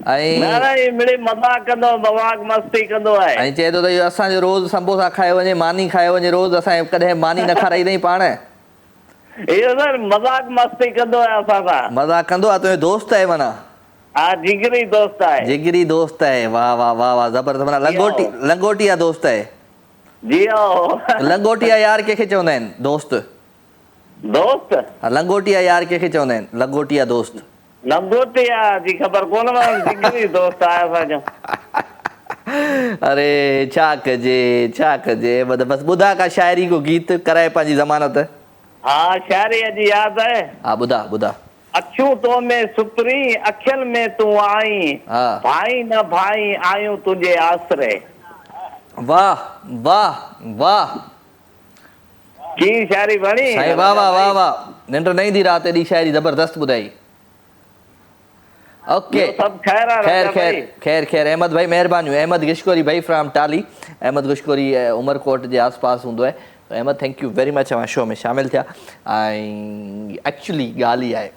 आई ना ना ये मेरे मजाक कंदो मजाक मस्ती कंदो है। आई चए तो इहो असांजो रोज़ समोसा खाए वञे मानी खाए वञे रोज़ असां कॾहिं मानी न खाराईंदई पाण ये सर मजाक मस्ती कंदो है असां सां। मज़ाक कंदो आहे तुंहिंजो दोस्त आहे माना हाँ जिगरी दोस्त है। जिगरी दोस्त आहे वाह वाह वाह वाह ज़बरदस्त माना लंगोटिया दोस्त आहे जी आओ लंगोटिया यार कंहिंखे चवंदा आहिनि दोस्त दोस्त लंगोटिया यार कंहिंखे चवंदा आहिनि लंगोटिया दोस्त लंगोटिया जी ख़बर कोन जिगरी दोस्त आहे असांजो। अरे छा कजे बस ॿुधा का शायरी को गीत कराए पंहिंजी ज़मानत हाँ शायरी जी याद है। हा ॿुधा अखियूं तो में सुतरी अखियन में तू आई हा भाई न भाई आयूं तुझे आसरे। वाह वाह वाह की शायरी बणी साईं वाह वाह वाह वाह निंड न ईंदी राति एॾी शायरी ज़बरदस्त ॿुधाई ओके सब खैर है खैर राजा खैर भाई। खैर खैर अहमद भाई महिरबानी अहमद गिशकोरी भाई फ्रॉम टाली अहमद गिशकोरी उमरकोट जे आसपास हूंदो आहे तो Ahmed thank you very much हमारे शो में शामिल थिया ऐं एक्चुअली ॻाल्हि ई आहे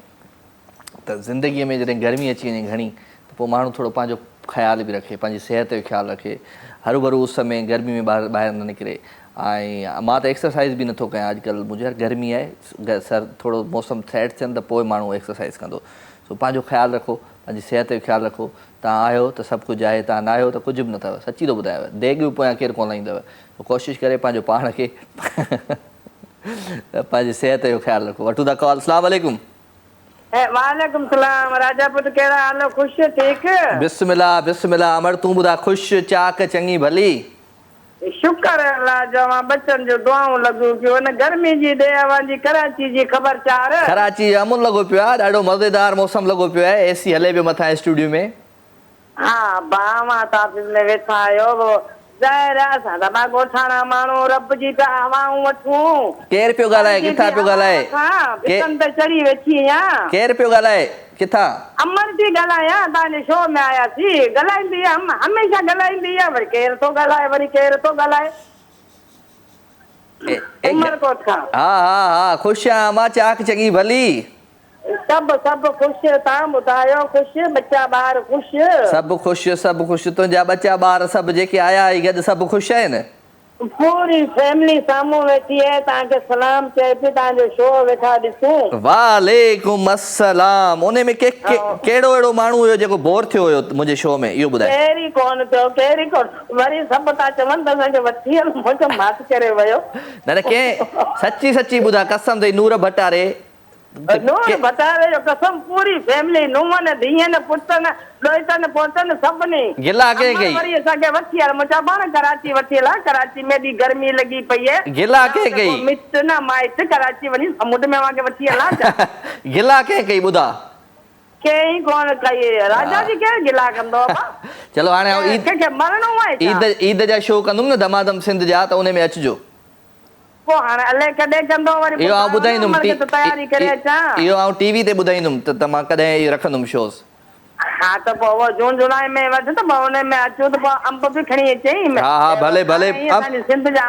त ज़िंदगीअ में जॾहिं गर्मी अची वञे घणी त पोइ माण्हू थोरो पंहिंजो ख़्यालु बि रखे पंहिंजी सिहत जो ख़्यालु रखे हरू भरू उस में गर्मी में ॿाहिरि न निकिरे ऐं मां त एक्सरसाइज़ बि नथो कयां अॼुकल्ह मुंहिंजो यार गर्मी आहे सर थोरो मौसम सेट थियनि त पोइ माण्हू एक्सरसाइज़ कंदो सो पंहिंजो ख़्यालु रखो पंहिंजी सिहत जो ख़्यालु रखो तव्हां आहियो त सभु कुझु आहे तव्हां न आहियो त कुझु बि न अथव सची थो ॿुधायांव देॻ बि पोयां केरु कोन लाहींदव कोशिशि करे पंहिंजो पाण खे पंहिंजी सिहत जो ख़्यालु रखो वठूं था कॉल अस्सलाम वालेकुम वालेकुम सलाम राजा पुट कहिड़ा हाल ख़ुशि ठीक बिस्मिल्लाह बिस्मिल्लाह अमर तूं ॿुधा ख़ुशि चाक चङी भली शुक्र अल्लाह जो मां बच्चनि जो दुआऊं लॻूं पियो न गर्मी जी ॾे जी कराची जी ख़बर चार कराची अमुन लॻो पियो आहे ॾाढो मज़ेदार मौसम लॻो पियो आहे एसी हले पियो मथां स्टूडियो में हा बामा ताफ़िज़ में वेठा आहियो ज़ाहिर आहे असां त मां ॻोठाणा माण्हू रब जी पिया हवाऊं वठूं केरु पियो ॻाल्हाए किथां पियो ॻाल्हाए बिकनि ते चढ़ी वेठी आहियां केरु पियो ॻाल्हाए किथां अमर थी ॻाल्हायां तव्हांजे शो में आयासीं ॻाल्हाईंदी हमेशह ॻाल्हाईंदी आहे वरी केरु थो ॻाल्हाए वरी केरु थो ॻाल्हाए उमरकोट खां हा हा हा ख़ुशि आहियां मां चाक चङी भली सभु ख़ुशि तव्हां ॿुधायो ख़ुशि बच्चा ॿार ख़ुशि सभु ख़ुशि तुंहिंजा बच्चा ॿार सभु जेके आया आई गॾु सभु ख़ुशि आहिनि पूरी फैमिली साम्हूं वेठी आहे तव्हांखे सलाम चए पई तव्हांजो शो वेठा ॾिसूं वालेकुम अस्सलाम उन में कहिड़ो अहिड़ो माण्हू हुयो जेको बोर थियो हुयो मुंहिंजे शो में इहो ॿुधाए केरी कोन थियो केरी कोन वरी सभु था चवनि त असांखे वठी हल मुंहिंजो मात करे वियो न कंहिं सची ॿुधा कसम अथई नूर भटारे नूर भटारे जो कसम पूरी फैमिली नुंहं धीअनि पुटनि ॾोहिटनि पोटनि सभिनी गिला के गई वरी असांखे वठी हल मुंहिंजा पाण कराची वठी हल कराची में बि गर्मी लॻी पई आहे गिला के गई मिट न माइट कराची वञी समुंड में मूंखे वठी हलां गिला के कई ॿुधा कई कोन कई राजा जी केरु गिला कंदो चलो हाणे कंहिंखे मरणो आहे ईद जा शो कंदुमि न धमाधम सिंध जा त उन में अचिजो पोइ हाणे अलाए कॾहिं कंदो वरी इहो आउं ॿुधाईंदुमि तयारी करे अचां इहो आउं टीवी ते ॿुधाईंदुमि त मां कॾहिं रखंदुमि शोज़ हा त पोइ उहो जून जुलाई में वधि त पोइ हुन में अचूं त पोइ अंब बि खणी अचई हा हा भले भले सिंध जा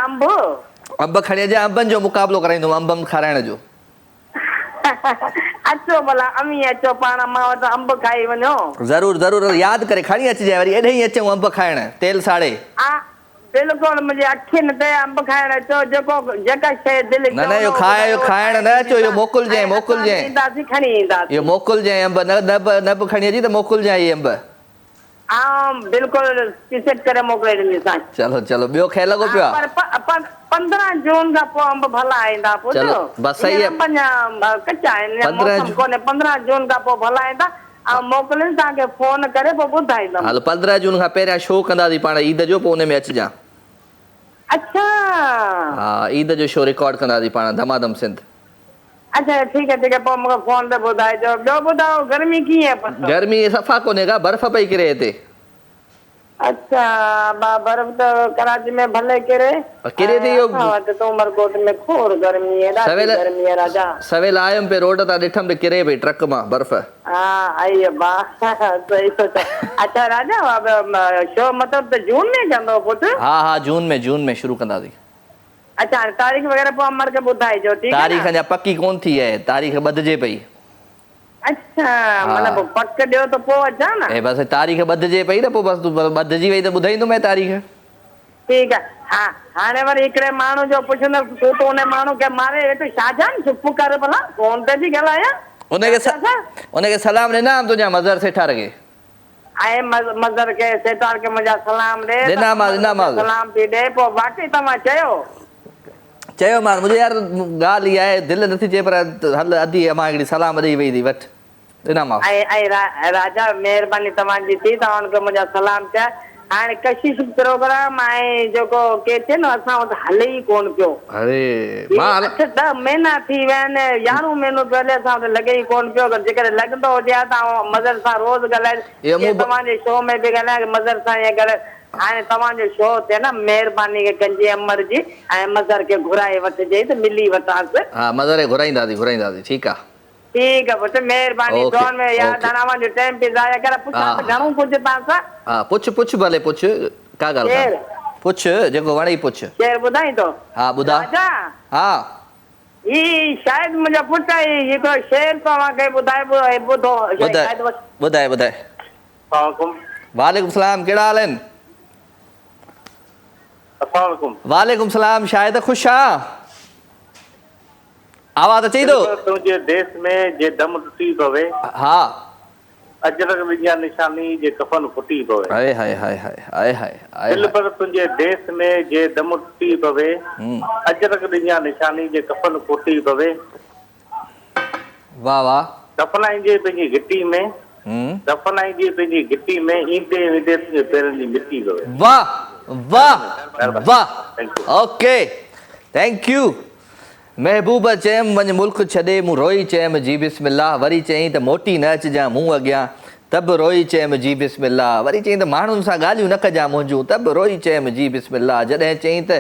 अंब खणी अचां अंबनि जो मुक़ाबिलो कराईंदुमि अंब खाराइण जो अचो भला अमी अचो पाण मां वटि अंब खाई वञो ज़रूरु ज़रूरु यादि करे खणी अचिजांइ वरी एॾे ई अचूं अंब खाइण तेल साड़े हा बिल्कुलु मुंहिंजे अखियुनि ते अंब खाइण अचो जेका शइ दिलि न इहो खाइण न अचो इहो मोकिलिजांइ खणी ईंदासीं इहो मोकिलिजांइ अंब न बि खणी अची त मोकिलिजांइ इहे अंब हा बिल्कुलु टिकट करे मोकिले ॾींदीसांइ चलो चलो ॿियो खे लॻो पियो आहे 15 जून खां पोइ अंब भला ईंदा चलो बस सही आहे कचा आहिनि कोन्हे 15 जून खां पोइ भला ईंदा ऐं मोकिलिनि तव्हांखे फोन करे पोइ ॿुधाईंदमि हलो 15 जून खां पहिरियां शो कंदासीं पाण ईद जो पोइ हुन में अचिजां अच्छा हा ईद जो शो रिकॉर्ड कंदासीं पाण धमाधम सिंध अच्छा ठीक आहे पोइ मूंखे फोन ते ॿुधाइजो ॿियो ॿुधायो गर्मी कीअं आहे गर्मी सफ़ा कोन्हे का बर्फ़ पई किरे हिते अच्छा बर्फ़ त कराची में भले किरे थी तो उमरकोट में खोर गर्मी है ॾाढी गर्मी है राजा सवेल आयुमि पे रोड तां ॾिठमि त किरे पई ट्रक मां बर्फ़ हा आई बा सही सोचा अच्छा राजा शो मतलब त जून में कंदो पुट हा जून में शुरू कंदासीं अच्छा तारीख़ वग़ैरह पोइ अमर खे ॿुधाइजो ठीकु आहे तारीख़ अञा पकी कोन थी आहे, तारीख़ बदिजे पई। अच्छा मतिलबु पक ॾियो त पोइ अचां न। ऐं बसि तारीख़ बदिजे पई न, पोइ बसि तूं बदिजी वई त ॿुधाईंदोमांइ तारीख़। ठीकु आहे। हा हाणे वरी हिकिड़े माण्हू जो पुछंदुसि तूं त उन माण्हू खे मारे हेठि शाहजहान चुप कर भला फोन ते थी ॻाल्हायां। उनखे सलाम ॾिना तुंहिंजा मज़र सेठार खे। ऐं मज़र के सेठार के मुंहिंजा सलाम ॾे। ॾिनामांसि सलाम थी ॾे पोइ वाकई तव्हां चयोमांसि मुंहिंजे यार ॻाल्हि इहा आहे, दिलि नथी चए पर हल अधी मां हिकिड़ी सलाम ॾेई वई थी वठि ॾिनामांसि। ऐं राजा महिरबानी तव्हांजी थी, तव्हां हुनखे मुंहिंजा सलाम चया। हाणे कशिश प्रोग्राम ऐं जेको के थिए न असां वटि हले ई कोन पियो। अरे 8-10 महीना थी विया आहिनि, 11 महीनो पहले असां वटि लॻे ई कोन पियो। जेकॾहिं लॻंदो हुजे हा त मज़र सां रोज़ ॻाल्हाए तव्हांजे शो में बि ॻाल्हाए मज़र सां ईअं करे। हाणे तव्हांजो शो थिए न महिरबानी कजे अमर जी ऐं मज़र खे घुराए वठिजे त मिली वठांसि। हा मज़र खे घुराईंदासीं ठीकु आहे। ठीक है पुट मेहरबानी दोन में याद आना जो टाइम पे जाया कर पुछा त घणो कुछ तासा। हां पुछ भले पुछ का गाल कर पुछ जेको वणे पुछ शेर बुधाई तो। हां बुधा हां ई शायद मुझे पुट ये को शेर तो वा के बुधाए बुधो शायद बुधाए अस्सलाम वालेकुम सलाम केड़ा हाल हैं? अस्सलाम वालेकुम सलाम शायद खुश आ आवाज अचे तो तुझे देश में जे दम टूटी पवे। हां अजरक विजा निशानी जे कफन फुटी पवे। हाय हाय हाय हाय हाय दिल पर तुझे देश में जे दम टूटी पवे। अजरक विजा निशानी जे कफन फुटी पवे। वाह वाह दफनाई जे पंहिंजी गिट्टी में दफनाई जे पंहिंजी गिट्टी में ईंदे वेंदे तुझे पेरनि जी मिट्टी पवे। वाह वाह वाह ओके थैंक यू। महबूब चयम वञ मुल्क छॾे मूं रोई चयम जी बिस्मिल्लाह वरी चई त मोटी न अचिजां मूं अॻियां त बि रोई चयम जी बिस्मिल्लाह वरी चई त माण्हुनि सां ॻाल्हियूं न कजां मुंहिंजूं त बि रोई चयम जी बिस्मिल्लाह जॾहिं चई त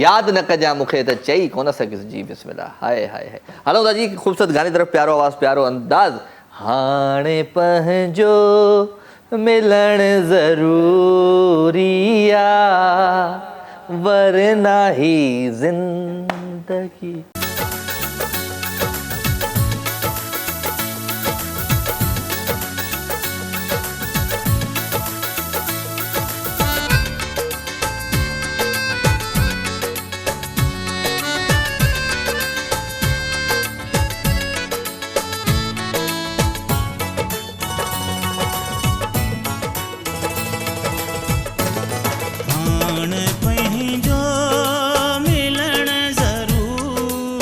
यादि न कजां मूंखे त चई कोन सघियुसि जी बिस्मिल्लाह हाय हाय हाय। हलो दादी ख़ूबसूरत गाने तरफ़ प्यारो आवाज़ प्यारो अंदाज़। हाणे पंहिंजो मिलणु ज़रूरी आहे वरना ही ज़िंदगी। हाण पंहिंजो मिलण ज़रूरी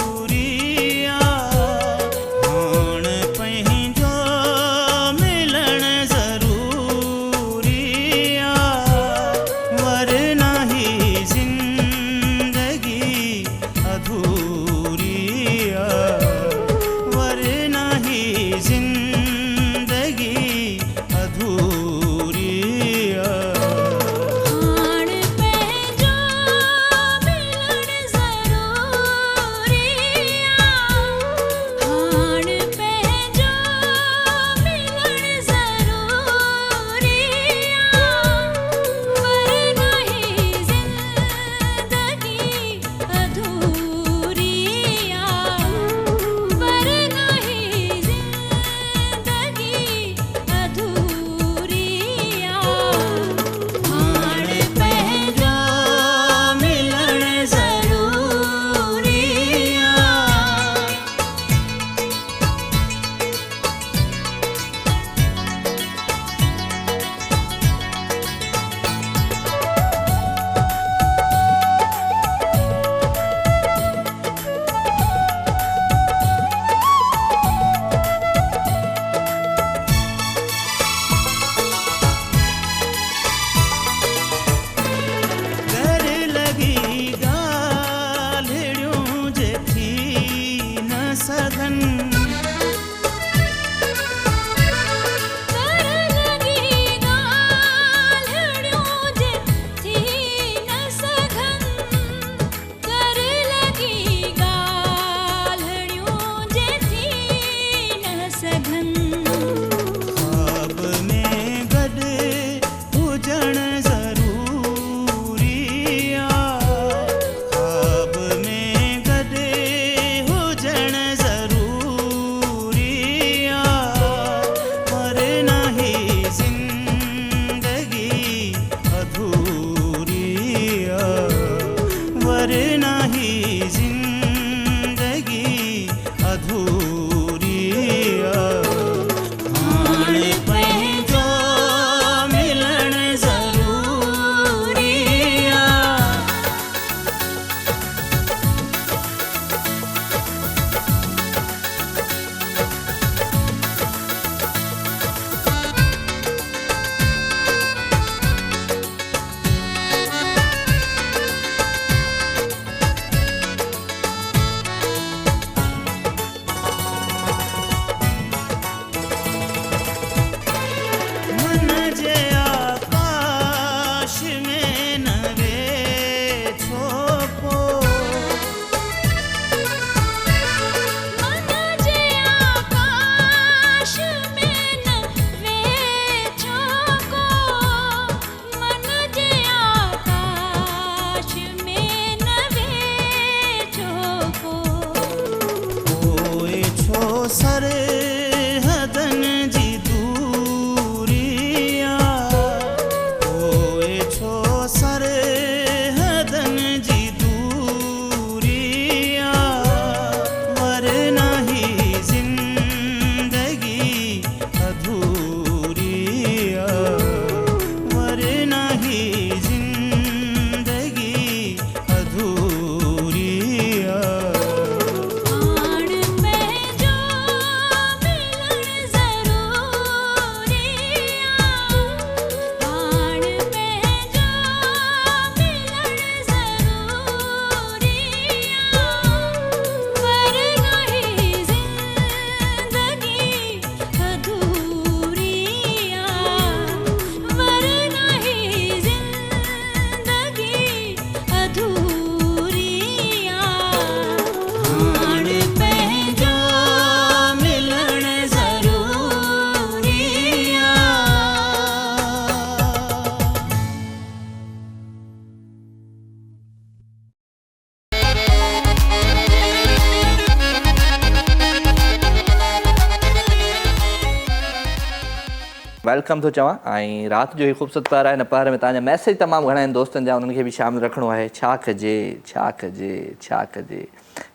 वेलकम थो चवां ऐं राति जो ही ख़ूबसूरत पहर आहे हिन पहर में तव्हांजा मैसेज तमामु घणा आहिनि दोस्तनि जा उन्हनि खे बि शामिलु रखिणो आहे छा कजे छा कजे छा कजे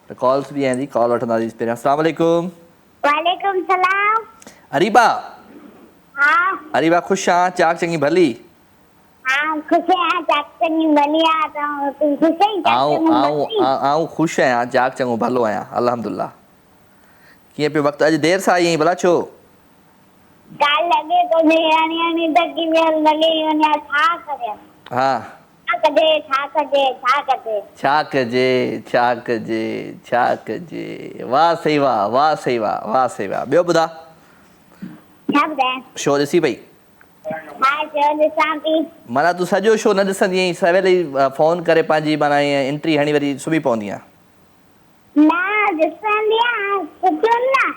त कॉल्स बि आहिनि जी कॉल वठंदासीं पहिरियों अस्सलाम वालेकुम वालेकुम सलाम अरीबा हाँ अरीबा ख़ुशि आहियां चाक चङी भली हाँ खुश है चाक चंगी भली आ तो तू खुश है आऊं ख़ुशि आहियां चाक चङो भलो आहियां अल्हम्दुलिल्लाह कीअं पियो वक़्तु अॼु देरि सां आई आहीं भला छो काल लगे तो नहीं तक की मेल लगे वने छा करे हा छा कजे छा कजे छा कजे छा कजे छा कजे छा कजे वाह सही वाह वाह सही वाह वाह सही वाह ॿियो ॿुधा छा ॿुधाए शो ॾिसी पई हाँ जो ॾिसां थी माना तूं सॼो शो न ॾिसंदी आहीं सवेल ई फ़ोन करे पंहिंजी माना ईअं एंट्री हणी वरी सुम्ही पवंदी आहियां ना ॾिसंदी आहियां कुझु न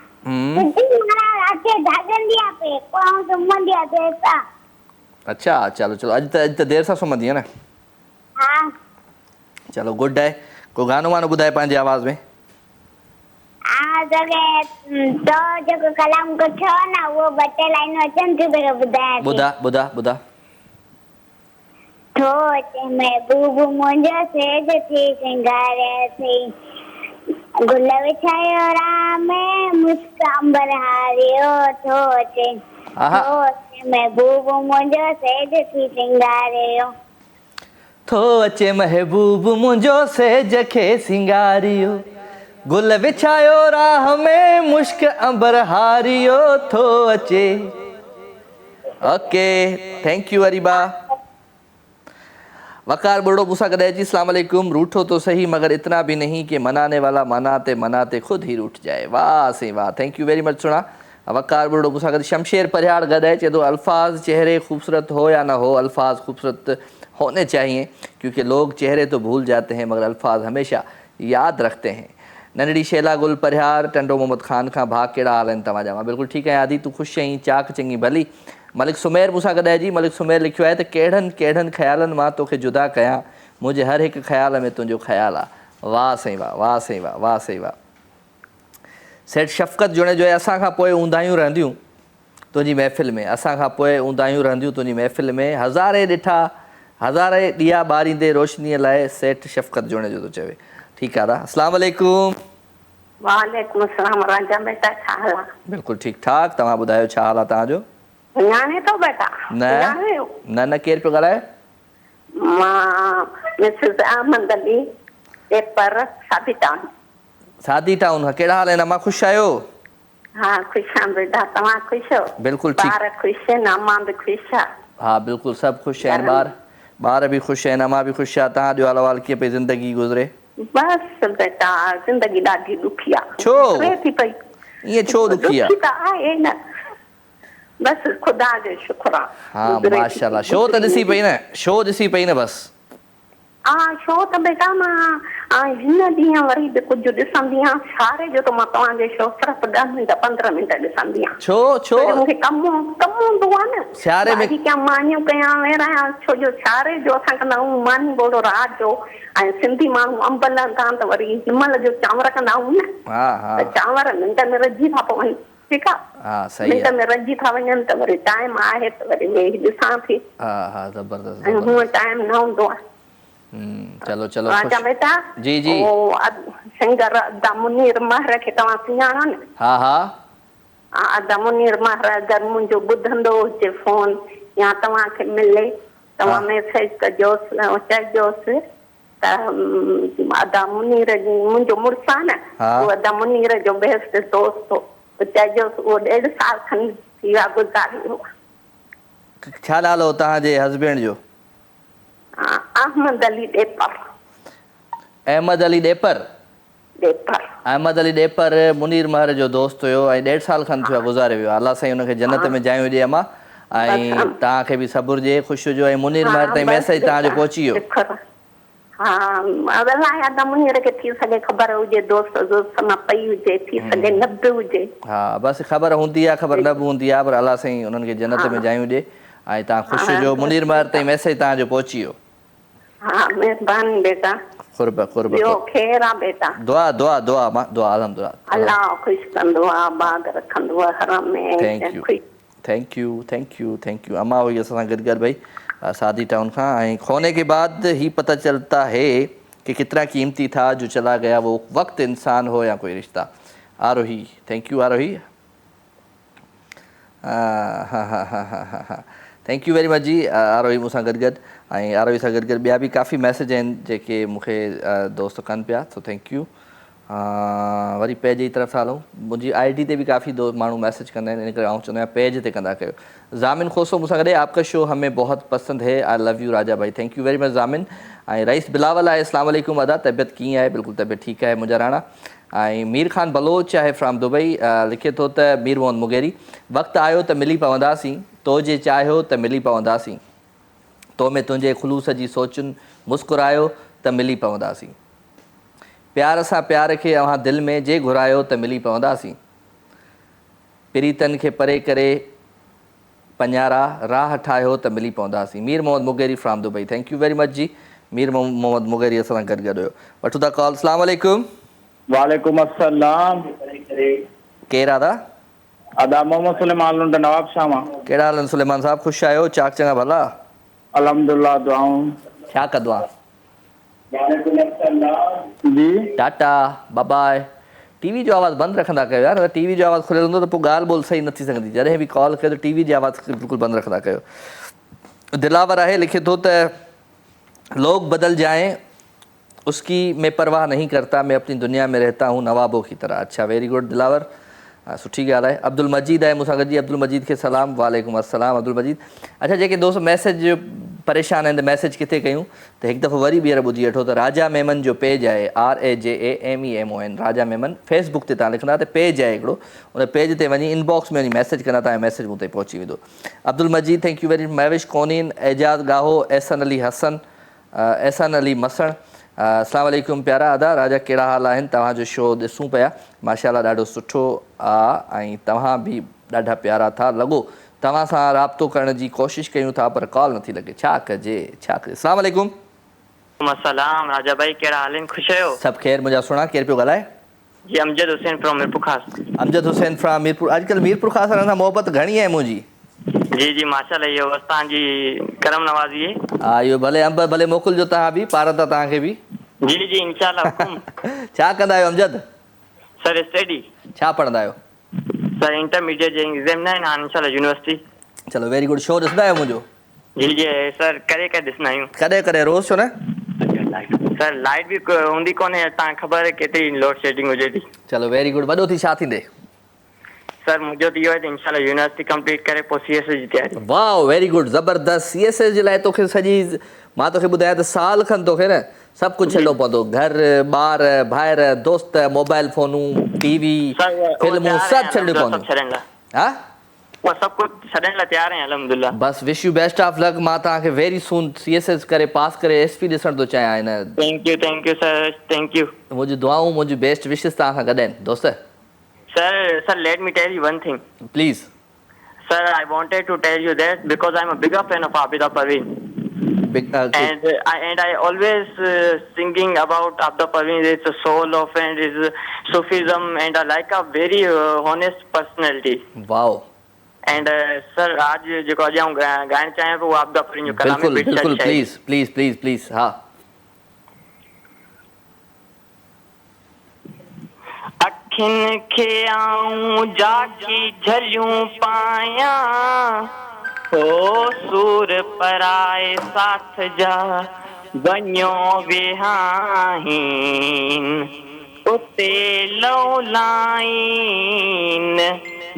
कुझु मारा राति जागंदी आहे पे कोण सुम्हंदी आहे देर सां अच्छा चलो चलो अॼु त देरि सां सुम्हंदी आहे न हाँ चलो गुड आहे को गानो वानो ॿुधाए पंहिंजे आवाज़ में हाँ जगह तो जो कलाम को छो ना वो बटे लाइन अचन थी पे बुधाए ॿुधा ॿुधा ॿुधा थो महबूब मुंहिंजो सेज थी सिंगारे थी गुल विछायो राम में मुस्कांबर हारियो थो अचे महबूब मुंहिंजो सेज थी सिंगारियो थो अचे महबूब मुंहिंजो सेज खे सिंगारियो गुल विछायो राह में मुश्क अंबर हारियो थो अचे ओके थैंक यू अरीबा वकार बुढ़ो मूसा कदे जी अस्सलाम वालेकुम रूठो तो सही मगर इतना भी नहीं कि मनाने वाला मनाते मनाते खुद ही रूठ जाए वाह सही वाह थैंक यू वेरी मच सुना वकार बुढ़ो मूसा कदे शमशेर परिहाड़ गदाए चए तो अल्फाज चेहरे खूबसूरत हो या ना हो अल्फाज खूबसूरत होने चाहिए क्योंकि लोग चेहरे तो भूल जाते हैं मगर अल्फाज हमेशा याद रखते हैं नंढड़ी शेला गुल परिहार टंडो मोहम्मद खान खां भाउ कहिड़ा हाल आहिनि तव्हांजा मां बिल्कुलु ठीकु आहियां आदि तूं ख़ुशि आहीं चाक चङी भली मलिक सुमेर मूंसां गॾाए जी मलिक सुमेर लिखियो आहे त कहिड़नि कहिड़नि ख़्यालनि मां तोखे जुदा कयां मुंहिंजे हर हिकु ख़्याल में तुंहिंजो ख़्यालु आहे वाह साईं वाह वाह साईं वाह वाह साईं वाह सेठ शफ़क़त जुड़े जो आहे असांखां पोइ ऊंदाहियूं रहंदियूं तुंहिंजी महफ़िल में असांखां पोइ ऊंदाहियूं रहंदियूं तुंहिंजी महफ़िल में हज़ारे ॾिठा हज़ारे ॾीआ ॿारींदे रोशनीअ लाइ सेठ शफ़क़त जुड़े जो थो चवे ठीकु आहे अस्सलाम वालेकुम वालेकुम अस्सलाम राजा बेटा छा हाल आहे बिल्कुलु ठीकु ठाक तव्हां ॿुधायो छा हाल आहे तव्हांजो सुञाणे थो बेटा न न केरु पियो ॻाल्हाए मां मिसिस अहमद अली पेपर सादी टाउन सादी टाउन खां कहिड़ा हाल आहिनि अम्मा ख़ुशि आहियो हाँ खुश आहियां बेटा तव्हां ख़ुशि हो बिल्कुलु ठीकु ॿार ख़ुशि आहिनि अम्मा बि ख़ुशि आहे हा बिल्कुलु सभु ख़ुशि आहिनि ॿार बि ख़ुशि आहिनि अम्मा बि ख़ुशि आहे तव्हां ॼो हाल अहिवाल कीअं पई ज़िंदगी गुज़रे बसि बेटा ज़िंदगी ॾाढी ॾुखी आहे छो थी पई ईअं छो ॾुखी आहे त आहे न बसि ख़ुदा जो शुक्र आहे हा माशाल्लाह शो त ॾिसी पई न शो ॾिसी पई न बसि हा छो त बेटा मां हिन ॾींहुं वरी बि कुझु ॾिसंदी आहियां छारे जो त मां तव्हांजे शो सिर्फ़ु 10 मिंट 15 मिंट ॾिसंदी आहियां छो छो मूंखे कमु हूंदो आहे न सियारे में क्या मानियूं कयां वेरां छो जो सियारे जो असां कंदा आहियूं मानी बोड़ो राति जो ऐं सिंधी माण्हू अंबल खां त वरी हिमल जो चांवर कंदा आहियूं न हा हा त चांवर मिंट में रजी था पवनि ठीकु आहे हा सही मिंट में रजी था वञनि त वरी टाइम आहे त वरी वेही ॾिसां थी हा हा ज़बरदस्त ऐं हूअं टाइम न हूंदो आहे चलो चलो राजा बेटा जी जी सिंगर अदा मुनीर महर खे तव्हां सुञाणो न हा हा अदा मुनीर महर अगरि मुंहिंजो ॿुधंदो हुजे फोन या तव्हांखे मिले तव्हां मैसेज कजोसि ऐं चइजोसि त अदा मुनीर जी मुंहिंजो मुड़ुसु आहे न उहो अदा मुनीर जो बेस्ट दोस्त हो त चइजोसि उहो 1.5 साल खनि थी विया गुज़ारी वियो छा नालो हो तव्हांजे हस्बैंड जो अहमद अली ॾेपर अहमद अली ॾेपर ॾेपर अहमद अली ॾेपर मुनीर महर जो दोस्त हुयो ऐं 1.5 साल खनि थियो आहे गुज़ारे वियो आहे अलाह साईं हुनखे जन्नत में जायूं ॾिए अम्मा ऐं तव्हांखे बि सब्र हुजे ख़ुशि हुजो ऐं मुनीर महर ताईं मैसेज तव्हांजो पहुची वियो हा अलाए अदा मुनीर खे थी सघे ख़बर हुजे दोस्त दोस्त न पई हुजे थी सघे न बि हुजे हा बसि ख़बर हूंदी आहे ख़बर न बि हूंदी आहे पर अलाह साईं उन्हनि खे जन्नत में जायूं ॾिए ऐं तव्हां ख़ुशि हुजो मुनीर महर ताईं मैसेज तव्हांजो पहुची वियो हाँ मेहरबानी बेटा क़ुर्ब क़ुर्ब ॿियो ख़ैर आहे बेटा दुआ दुआ दुआ मां दुआ अल्हम्दुलिल्लाह अल्लाह ख़ुशि कंदो आहे आबाद रखंदो आहे हर में थैंक यू थैंक यू अम्मा हुई असां सां गॾु भाई सादी टाउन खां। ऐं खोने के बाद ही पता चलता है कि कितना कीमती था जो चला गया, वो वक्त इंसान हो या कोई रिश्ता। आरोही, थैंक यू आरोही। हाँ थैंक यू वेरी मच जी आरोही मूंसां गॾु ऐं आरोही सां गॾु ॿिया बि काफ़ी मैसेज आहिनि जेके मूंखे दोस्त कनि पिया, सो थैंक यू। वरी पेज जी तरफ़ सां हलूं। मुंहिंजी ID ते भी काफ़ी माण्हू मैसेज कंदा आहिनि, इन करे आउं चवंदो आहियां पेज ते कंदा कयो। ज़ामिन खोसो मूंसां गॾु, आपका शो हमें बहुत पसंद है, आई लव यू राजा भाई, थैंक यू वेरी मच ज़ामिन। ऐं रईस बिलावल आहे, अस्सलाम वालेकुम अदा, तबियत कीअं आहे? बिल्कुलु तबियत ठीकु आहे मुंहिंजा राणा। ऐं मीर खान बलोच आहे फ्राम दुबई, लिखे थो त मीर मोहन मुगेरी, वक़्तु आयो त मिली पवंदासीं, तो जे चाहियो त मिली पवंदासीं, तो में तुंहिंजे ख़ुलूस जी सोचुनि, मुस्कुरायो त मिली पवंदासीं, प्यार सां प्यार खे अव्हां दिलि में जे घुरायो त मिली पवंदासीं, प्रीतनि खे परे करे पंजारा राह ठाहियो त मिली पवंदासीं। Mir Mohammad Mugheri from Dubai, thank you very much ji. Mir Mohammad Mugheri असां सां गॾु हुयो। वठूं था कॉल। अस्सलाम वालेकुम। वालेकुम अस्सलाम। केरु आदा? आदा मोहम्मद सुलेमान लुंड नवाब शाह मां। कहिड़ा हाल आहिनि सुलेमान साहब? ख़ुशि आहियो? चाक चङा भला? अल्हम्दुलिल्लाह दुआऊं। छा कंदो आहे? जी टाटा बाय बाय। टीवी जो आवाज़ु बंदि रखंदा कयो यार, अगरि टीवी जो आवाज़ु खुलियल हूंदो त पोइ ॻाल्हि ॿोल सही न थी सघंदी। जॾहिं बि कॉल कयो त टीवी जी आवाज़ु बिल्कुलु बंदि रखंदा कयो। दिलावर आहे, लिखे थो त लोग बदल जाएं उसकी मैं परवाह नहीं करता, मैं अपनी दुनिया में रहता हूँ नवाबों की तरह। अच्छा वेरी गुड दिलावर, सुठी ॻाल्हि आहे। अब्दुल मजीद आहे मूंसां गॾु जी, अब्दुल मजीद खे सलाम। वालेकुम अस्सलाम अब्दुल मजीद। अच्छा जेके दोस्त मैसेज परेशान आहिनि त मैसेज किथे कयूं, त हिकु दफ़ो वरी ॿीहर ॿुधी वठो त राजा मेमन जो पेज आहे, RAJAMEMON, राजा मेमन। फेसबुक ते तव्हां लिखंदा त पेज आहे हिकिड़ो, उन पेज ते वञी इनबॉक्स में वञी मैसेज कंदा, तव्हांजो मैसेज मूं ताईं पहुची वेंदो। अब्दुल मजीद थैंक यू वेरी। महविश कोनीन, एजाज़ गाहो, एहसन अली हसन, एहसन अली मसण, अस्सलाम वालेकुम प्यारा अदा राजा, कहिड़ा हाल आहिनि? तव्हांजो शो ॾिसूं पिया, माशाल्लाह ॾाढो सुठो आहे, ऐं तव्हां बि ॾाढा प्यारा था लॻो। तव्हां सां राब्तो करण जी कोशिशि कयूं था पर कॉल नथी लॻे, छा कजे छा कजे। अस्सलाम वालेकुम। अस्सलाम राजा भाई, कहिड़ा हाल आहिनि? ख़ुशि आहियो? सभु ख़ैर मुंहिंजा सुहिणा। केरु पियो ॻाल्हाए? जी अमजद हुसैन फ्रॉम मीरपुर ख़ास। अमजद हुसैन फ्रॉम मीरपुर। अॼुकल्ह मीरपुर ख़ास वारनि सां मोहबत घणी आहे मुंहिंजी। जी जी माशाल्लाह, इहो बस तव्हांजी करम नवाज़ी आहे। हा इहो भले अंब भले मोकिलिजो, तव्हां बि पारंदा तव्हांखे बि। जी जी इंशाल्लाह हुकुम। छा कंदा आहियो अमजद? Sir study. छा पढ़ंदा आहियो? सर इंटरमीडिएट जे एग्ज़ाम आहिनि हाणे इंशाल्लाह यूनिवर्सिटी। चलो वेरी गुड। शो ॾिसंदा आहियो मुंहिंजो? जी जी सर करे ॾिसंदा आहियूं। कॾहिं कॾहिं, रोज़ छो न? सर लाइट बि हूंदी कोन्हे, तव्हांखे ख़बर आहे केतिरी लोड शेडिंग हुजे थी। चलो वेरी गुड। वॾो थी छा थींदे? सर मुंहिंजो त इहो आहे त इंशाल्लाह यूनिवर्सिटी कंप्लीट करे पोइ CS जी तयारी। वाह वेरी गुड, ज़बरदस्त। CS जे लाइ तोखे सॼी मां तोखे ॿुधायां त साल खनि तोखे न सभु कुझु छॾिणो पवंदो, घर ॿार ॿाहिरि दोस्त मोबाइल फ़ोनूं TV फिल्मूं सभु छॾिणो पवंदो। हा उहो सभु कुझु छॾण लाइ तयारु आहियां अल्हम्दुलिल्लाह। बस wish you best of luck. मां तव्हांखे वेरी सून CS करे पास करे SP ॾिसण थो चाहियां। हिन thank U sir, thank U. मुंहिंजी दुआऊं मुंहिंजी बेस्ट विशिस तव्हां सां गॾु आहिनि दोस्त। Sir, let me tell you one thing. Please. Sir, I wanted to tell you that because I'm a bigger fan of Abida Parveen. And I always singing about Abida Parveen. It's a soul of and is Sufism and I like a very honest personality. Wow. And sir, आज जो आज हम गाने चाहें वो Abida Parveen जो कलाम है। बिल्कुल please हाँ। अखिन खे आऊं जाकी झलियूं पाया, हो सूर पराए साथ जा वञो वेहाहीन, उते लौलाइन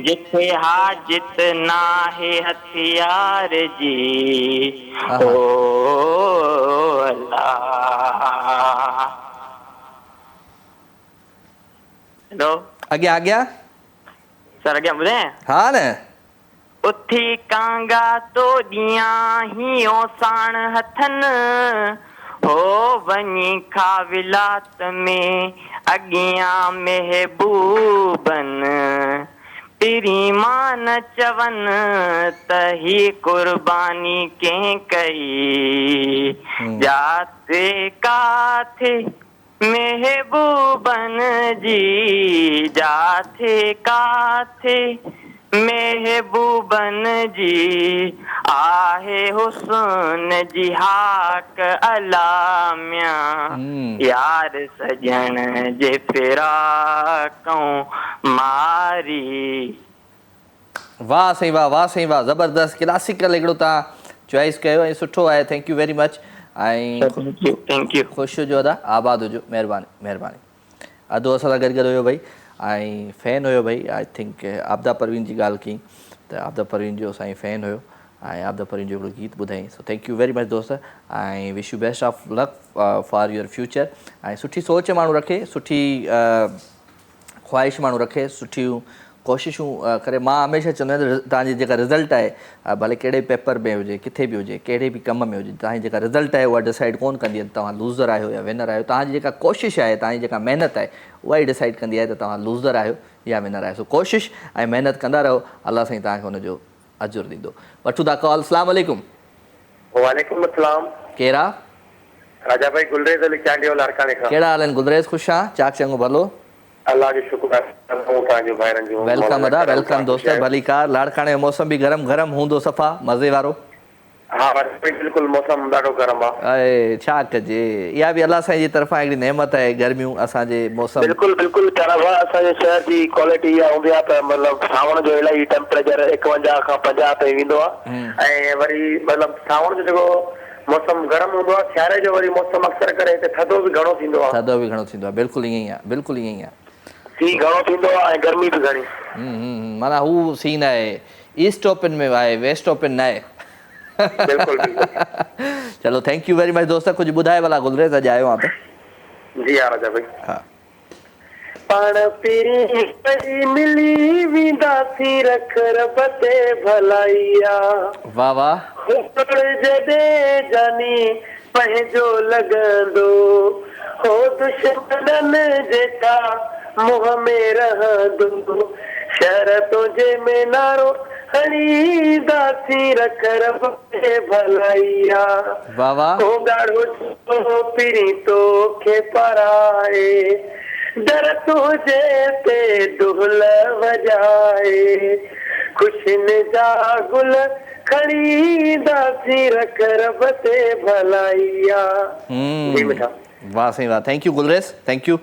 जिथे हाजत नाहे हथियार जी, ओ अल्लाह। हेलो अॻियां सर, अॻियां ॿुधायां? हा न। उथी कांगा तो ॾियां हियो साण हथनि, हो वञी खाविलात में अॻियां महबूबनि, पिरी मां न चवनि त ही कुर्बानी कंहिं कई, जाते काथे महबूबन जी, जाथे काथे महबूबन जी आहे हुसन जी हाक अलामिया यार सजन जे फिराकूं मारी। वाह साईं वाह, वाह साईं वाह, ज़बरदस्त क्लासिकल हिकिड़ो तव्हां चॉइस कयो ऐं सुठो आहे। थैंक यू वेरी मच ऐं थैंक यू। ख़ुशि हुजो अदा, आबाद हुजो, महिरबानी महिरबानी। अदो असां सां गॾु हुयो भाई ऐं फैन हुयो भाई। आई थिंक आबदा परवीन जी ॻाल्हि कई त आबदा परवीन जो असांजी फैन हुयो ऐं आबदा परवीन जो हिकिड़ो गीत ॿुधाईं। So thank you very much दोस्त ऐं wish you best of luck for your future. ऐं सुठी सोच माण्हू रखे, सुठी ख़्वाहिश माण्हू रखे, सुठियूं कोशिशूं करे। मां हमेशह चवंदो आहियां तव्हांजी जेका रिज़ल्ट आहे भले कहिड़े पेपर में हुजे, किथे बि हुजे, कहिड़े बि कम में हुजे, तव्हांजी जेका रिज़ल्ट आहे उहा डिसाइड कोन कंदी आहे त तव्हां लूज़र आहियो या विनर आहियो। तव्हांजी जेका कोशिशि आहे, तव्हांजी जेका महिनत आहे उहा ई डिसाइड कंदी आहे त तव्हां लूज़र आहियो या विनर आहियो। सो कोशिशि ऐं महिनत कंदा रहो, अलाह साईं तव्हांखे हुनजो अजुर ॾींदो। वठूं था कॉल। अस्सलाम वालेकुम। वालेकुम अस्सलाम। केरु आहे? राजा भाई गुलरेज़ अली चांडियो लाड़काने खां। कहिड़ा हाल आहिनि गुलरेज़? ख़ुशि आहे? चाक चङो भलो? अल्लाह जो शुक्र आहे। तव्हांजो भाइरनि जो वेलकम अदा, वेलकम दोस्त। भली कार। लाड़काने जो मौसम बि गरम गरम हूंदो, सफ़ा मज़े वारो? हा बिल्कुलु मौसम ॾाढो गरम आहे। छा कजे, इहा बि अलाह साईं जी तरफ़ां हिकिड़ी नेमत आहे, गर्मियूं असांजे मौसम। बिल्कुलु बिल्कुलु तरफ़ां असांजे शहर जी क्वालिटी इहा हूंदी आहे त मतिलबु सावण जो इलाही टेम्परेचर 51 खां 50 ताईं वेंदो आहे ऐं वरी मतिलबु सावण जो जेको मौसम गरम हूंदो आहे, सियारे जो वरी मौसम अक्सर करे हिते थधो बि घणो थींदो आहे। थधो बि घणो थींदो आहे, बिल्कुलु ईअं ई आहे, बिल्कुलु ईअं ई आहे। सी घणो थींदो आहे ऐं गर्मी बि घणी। माना हू सीन आहे, ईस्ट ओपन में आहे, वेस्ट ओपन न आहे। चलो थैंक यू वेरी मच दोस्त। कुछ ॿुधाए भला गुलरेज़, अॼु आयो आहे त? जी हा राजा भाई। हा। पाण पहिरीं मिली वेंदासीं रख रब ते भलाइया। वाह वाह। जॾहिं जानी पंहिंजो लॻंदो हो दुश्मननि जेका मुंहं में रहंदो शरतो जे में नारो हणींदासीं रख रब ते भलाइया। वाह वाह। ओ ॻाढ़ो पिरी तोखे पराए दर तुंहिंजे ते दुहल वॼाए ख़ुशियुनि जा गुल खणींदासीं रख रब ते भलाइया। वाह साईं वाह। Thank you Gulrez, thank you.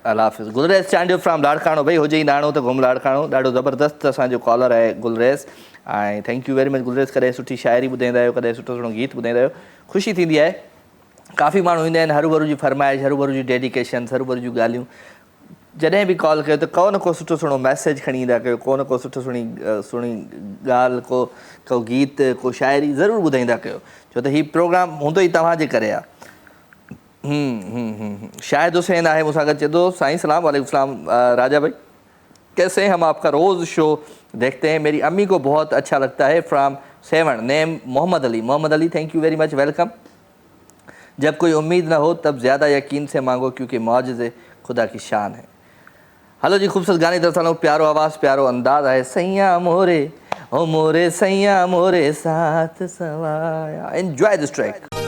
अल्लाह हाफ़िज़। गुलरेज़ चांडियो फ्रॉम लाड़काणो भाई, हुजे ई नाणो त घुम लाड़काणो। ॾाढो ज़बरदस्त असांजो कॉलर आहे गुलरेज़ ऐं thank you very much Gulrez. कॾहिं सुठी शाइरी ॿुधाईंदा आहियो, कॾहिं सुठो सुठो गीत ॿुधाईंदा आहियो, ख़ुशी थींदी आहे। काफ़ी माण्हू ईंदा आहिनि, हरू भरू जी फरमाइश, हरू भरू जी डेडिकेशन, हरू भरू जूं ॻाल्हियूं। जॾहिं बि कॉल कयो त को न को सुठो सुहिणो मैसेज खणी ईंदा कयो, को न को सुठो सुहिणी ॻाल्हि, को गीत, को शाइरी ज़रूरु ॿुधाईंदा कयो, छो त हीउ प्रोग्राम हूंदो ई तव्हांजे करे आहे। शाहिद हुसैन आहे मूंसां गॾु, चए थो साईं सलाम वालेकुम सलाम राजा भाई, कैसे हम आपका रोज़ शो देखते हैं, मेरी अम्मी को बहुत अच्छा लगता है, from seven, name Mohammad Ali. Mohammad Ali thank you very much, welcome. जब कोई उम्मीद ना हो तब ज़्यादा यकीन से मांगो क्योंकि मौजज़े खुदा की शान है। हलो जी, खूबसूरत गाने तरफ सां प्यारो आवाज़, प्यारो अंदाज़ आहे। सैया मोरे ओ मोरे सैया मोरे साथ सवाया। Enjoy this track. मोरे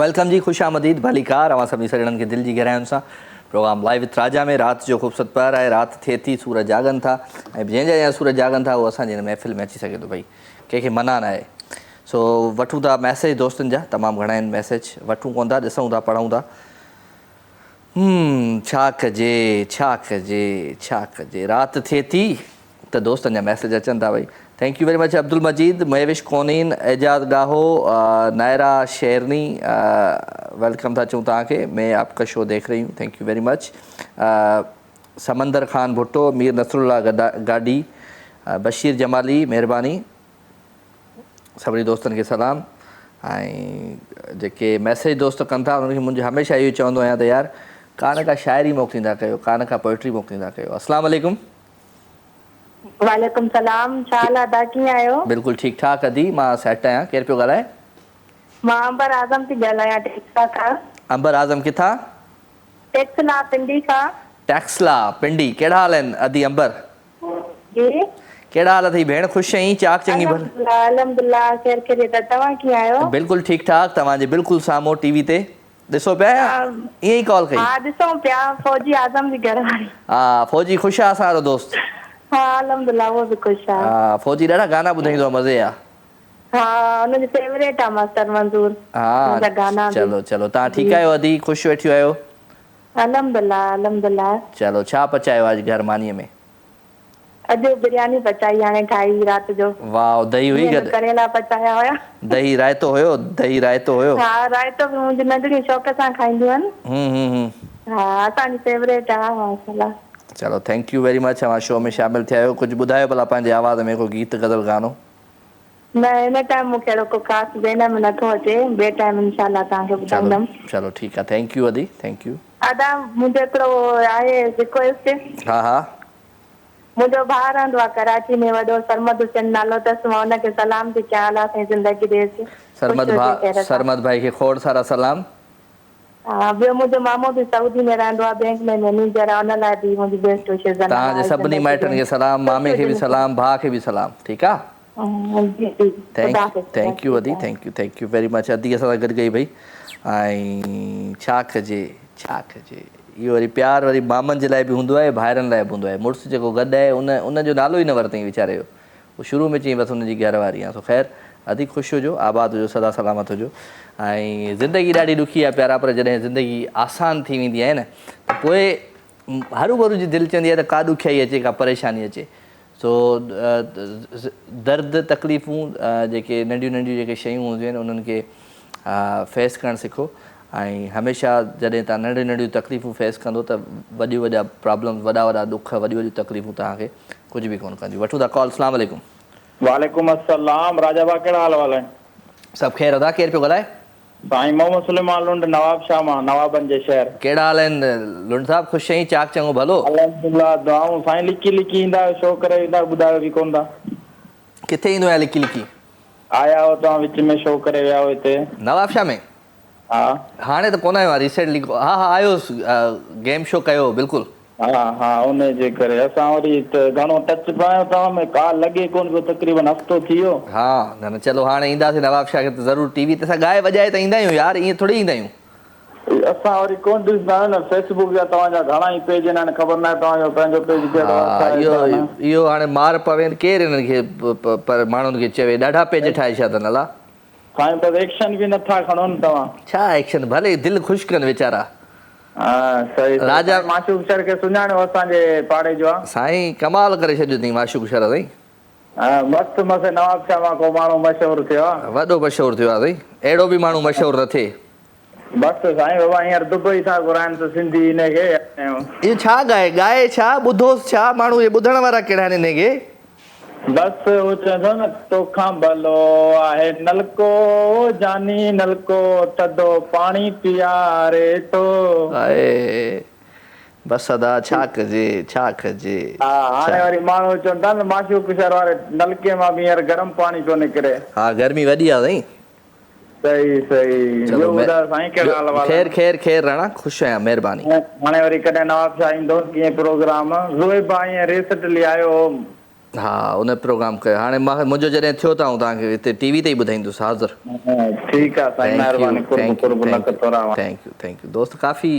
वेलकम जी, ख़ुशि आमदीद भलीकार अवां सभिनी सॼणनि खे दिलि जी गहराइयुनि सां प्रोग्राम लाइव विथ राजा में। राति जो ख़ूबसूरत प्यार आहे, राति थिए थी, सूरज जागनि था ऐं जंहिंजा या सूरज जागनि था उहो असांजे हिन महफ़िल में अची सघे थो, भई कंहिंखे मना न आहे। सो वठूं था मैसेज दोस्तनि जा, तमामु घणा आहिनि मैसेज, वठूं कोन था, ॾिसूं था, पढ़ूं था। छा कजे छा कजे छा कजे, राति थिए थी त दोस्तनि जा मैसेज अचनि था भई। Thank you very much Abdul Majeed, Mahvish Konain, Ejaz Gaho, Naira Sherni, welcome था चऊं तव्हांखे। मैं आपका शो देख रही हूँ, थैंक यू वेरी मच। समंदर खान भुट्टो, मीर नसरुल्ला गाडी, बशीर जमाली, महिरबानी, सभिनी दोस्तनि खे सलाम। ऐं जेके मैसेज दोस्त कनि था उन्हनि खे मुंहिंजो हमेशह इहो चवंदो आहियां त यार कान का शाइरी मोकिलींदा कयो, कान का पोइट्री मोकिलींदा कयो। अस्सलाम वालेकुम। वालेकुम सलाम, छा हाल आहे, तव्हां कीअं आहियो? बिल्कुलु ठीकु ठाक अदी, मां सेट आहियां। केरु पियो ॻाल्हाए? मां अंबर आज़म थी ॻाल्हायां, टेक्सला खां। अंबर आज़म किथां? टेक्सला पिंडी खां। टेक्सला पिंडी, कहिड़ा हाल आहिनि अदी अंबर? जी कहिड़ा हाल अथई भेण, ख़ुशि आहीं? चाक चङी भल? अल्हम्दुलिल्लाह, ख़ैर ख़ैरियत, तव्हां कीअं आहियो? बिल्कुलु ठीकु ठाक, तव्हांजे बिल्कुलु साम्हूं टीवी ते ॾिसो पिया, ईअं ई कॉल कई? हा ॾिसूं पिया, फौजी आज़म जी घरवारी। हा, फौजी ख़ुशि आहे असांजो दोस्त? हा अल्हम्दुलिल्लाह, वो बि ख़ुशि आहे। हा, फौजी ॾाढा गाना ॿुधाईंदो आहे, मज़े आहे। हा, हुनजी फेवरेट आहे मस्तर मंज़ूर। हा गाना चलो चलो, तव्हां ठीकु आहियो अदी, ख़ुशि वेठियूं आहियो? अल्हम्दुलिल्लाह अल्हम्दुलिल्लाह। चलो, छा पचायो अॼु घर मानीअ में? अॼु बिरयानी पचाई, हाणे ठाही राति जो। वाह, दही हुई गॾु? करेला पचाया हुया। दही रायतो हुयो? दही रायतो हुयो? हा, रायतो बि मुंहिंजी नंढड़ी शौक़ सां खाईंदियूं आहिनि। हा, असांजी फेवरेट आहे माशाल्लाह। चलो, थैंक यू वेरी मच, तव्हां शो में शामिल थिया आहियो। कुझु ॿुधायो भला पंहिंजे आवाज़ में को गीत गज़ल गानो। न, हिन टाइम मूंखे अहिड़ो को ख़ासि ज़हन में नथो अचे, ॿिए टाइम इंशाल्लाह तव्हांखे ॿुधाईंदमि। चलो ठीकु आहे, थैंक यू अदी, थैंक यू। अदा, मुंहिंजो हिकिड़ो आहे रिक्वेस्ट। हा हा। मुंहिंजो भाउ रहंदो आहे कराची में, वॾो सरमद हुसैन नालो अथसि, मां हुनखे सलाम थी कयां, अलाह साईं ज़िंदगी ॾेसि। सरमद भाई खे खोड़ सारा सलाम। हा, ॿियो मुंहिंजो मामो बि सऊदी में रहंदो आहे, बैंक में मैनेजर आहे, हुन लाइ बि मुंहिंजी बेस्ट विशेस। तव्हांजे सभिनी माइटनि खे सलाम, मामे खे बि सलाम, भाउ खे बि सलाम, ठीकु आहे? थैंक यू अदी, थैंक यू वेरी मच। अदी असां सां गॾु गई भई। ऐं छा कजे छा कजे, इहो वरी प्यार वरी मामनि जे लाइ बि हूंदो आहे, भाइरनि लाइ बि हूंदो आहे। मुड़ुसु जेको गॾु आहे उनजो नालो ई न वरितईं वीचारे जो, उहो शुरू में चई बसि हुनजी घरवारी आहे। सो ख़ैर अदी, ख़ुशि हुजो, आबाद हुजो, सदा सलामत हुजो। ऐं ज़िंदगी ॾाढी ॾुखी आहे प्यारा, पर जॾहिं ज़िंदगी आसान थी वेंदी आहे न त पोइ हरू भरू जी दिलि चवंदी आहे त का ॾुखियाई अचे, का परेशानी अचे। सो दर्द तकलीफ़ूं जेके नंढियूं नंढियूं जेके शयूं हूंदियूं आहिनि उन्हनि खे फेस करणु सिखो। ऐं हमेशह जॾहिं तव्हां नंढियूं नंढियूं तकलीफ़ूं फेस कंदो त वॾियूं वॾा प्रॉब्लम्स, वॾा वॾा ॾुख, वॾियूं वॾियूं तकलीफ़ूं तव्हांखे कुझु बि कोन कंदियूं। वठूं था कॉल। अस्सलाम वालेकुम। वालेकुम अस्सलाम, राजा भाउ कहिड़ा हाल वाल आहिनि? सभु ख़ैरु अदा, केरु पियो ॻाल्हाए? साईं मोहम्मद सुलेमान लुंड, नवाब शाह मां, नवाबनि जे शहर। कहिड़ा हाल आहिनि लुंड साहब, ख़ुशि आहीं? चाक चङो भलो? अल्हम्दुलिल्लाह, दुआऊं। साईं लिकी लिकी ईंदा आहियो, शो करे ईंदा, ॿुधायो बि कोन था। किथे ईंदो आहे लिकी लिकी? आया हो तव्हां विच में, शो करे विया हो हिते नवाब शाह में? हा, हाणे त कोन आयो आहे, रिसेंटली। हा हा आयोसि, गेम शो कयो, बिल्कुलु। हा हा, उन जे करे असां वरी घणो टच पायूं तव्हां में, का लॻे कोन पियो, तक़रीबन हफ़्तो थी वियो। हा, न न चलो, हाणे ईंदासीं नवाब शाह खे त ज़रूरु टीवी ते असां ॻाए वॼाए त ईंदा आहियूं यार, ईअं थोरी ईंदा आहियूं। असां वरी कोन ॾिसंदा आहियूं न, फेसबुक जा तव्हांजा घणा ई पेज आहिनि, ख़बर न आहे तव्हांजो पंहिंजो पेज कहिड़ो आहे। इहो हाणे मार पवे, केरु हिननि खे पर माण्हुनि खे चवे, ॾाढा पेज ठाहे छॾिया अथनि अला। साईं बसि एक्शन बि नथा खणो न तव्हां। छा एक्शन, भले दिलि ख़ुशि कनि वीचारा। हा सही। राजा माशूक शर खे सुञाणो, असांजे पाड़े जो आहे। साईं कमाल करे छॾियो अथई माशूक शर साईं। हा, मस्तु मस्तु। नवाब शाह मां को माण्हू मशहूरु थियो आहे, वॾो मशहूरु थियो आहे साईं, अहिड़ो बि माण्हू मशहूरु न थिए। बसि साईं बाबा, हींअर दुबई था घुराइनि त सिंधी हिनखे। इहो छा ॻाए छा, ॿुधोसि छा, माण्हू इहे ॿुधण वारा कहिड़ा आहिनि हिनखे? बसि उहो चवंदो न, तोखां भलो आहे नलको जानी, नलको थधो पाणी पीआरे थो। बसि अदा, छा कजे छा कजे। हा, हाणे वरी माण्हू चवनि था न, माशूक शहर वारे नलके मां बि हींअर गरम पाणी पियो निकिरे। हा, गर्मी वॾी आहे साईं। सही सही। ख़ैर ख़ैर ख़ैर राणा, ख़ुशि आहियां, महिरबानी। हाणे वरी कॾहिं नवाब शाह ईंदो, कीअं प्रोग्राम? ज़ोहिबा ईअं रिसेंटली आयो, हाँ उन प्रोग्राम कयो हाणे मुंहिंजो जॾहिं थियो त तव्हांखे हिते टीवी ते ई ॿुधाईंदुसि हाज़िर। ठीकु आहे साईं, महिरबानी, कुर्ब लख थोरा। थैंक यू दोस्त। काफ़ी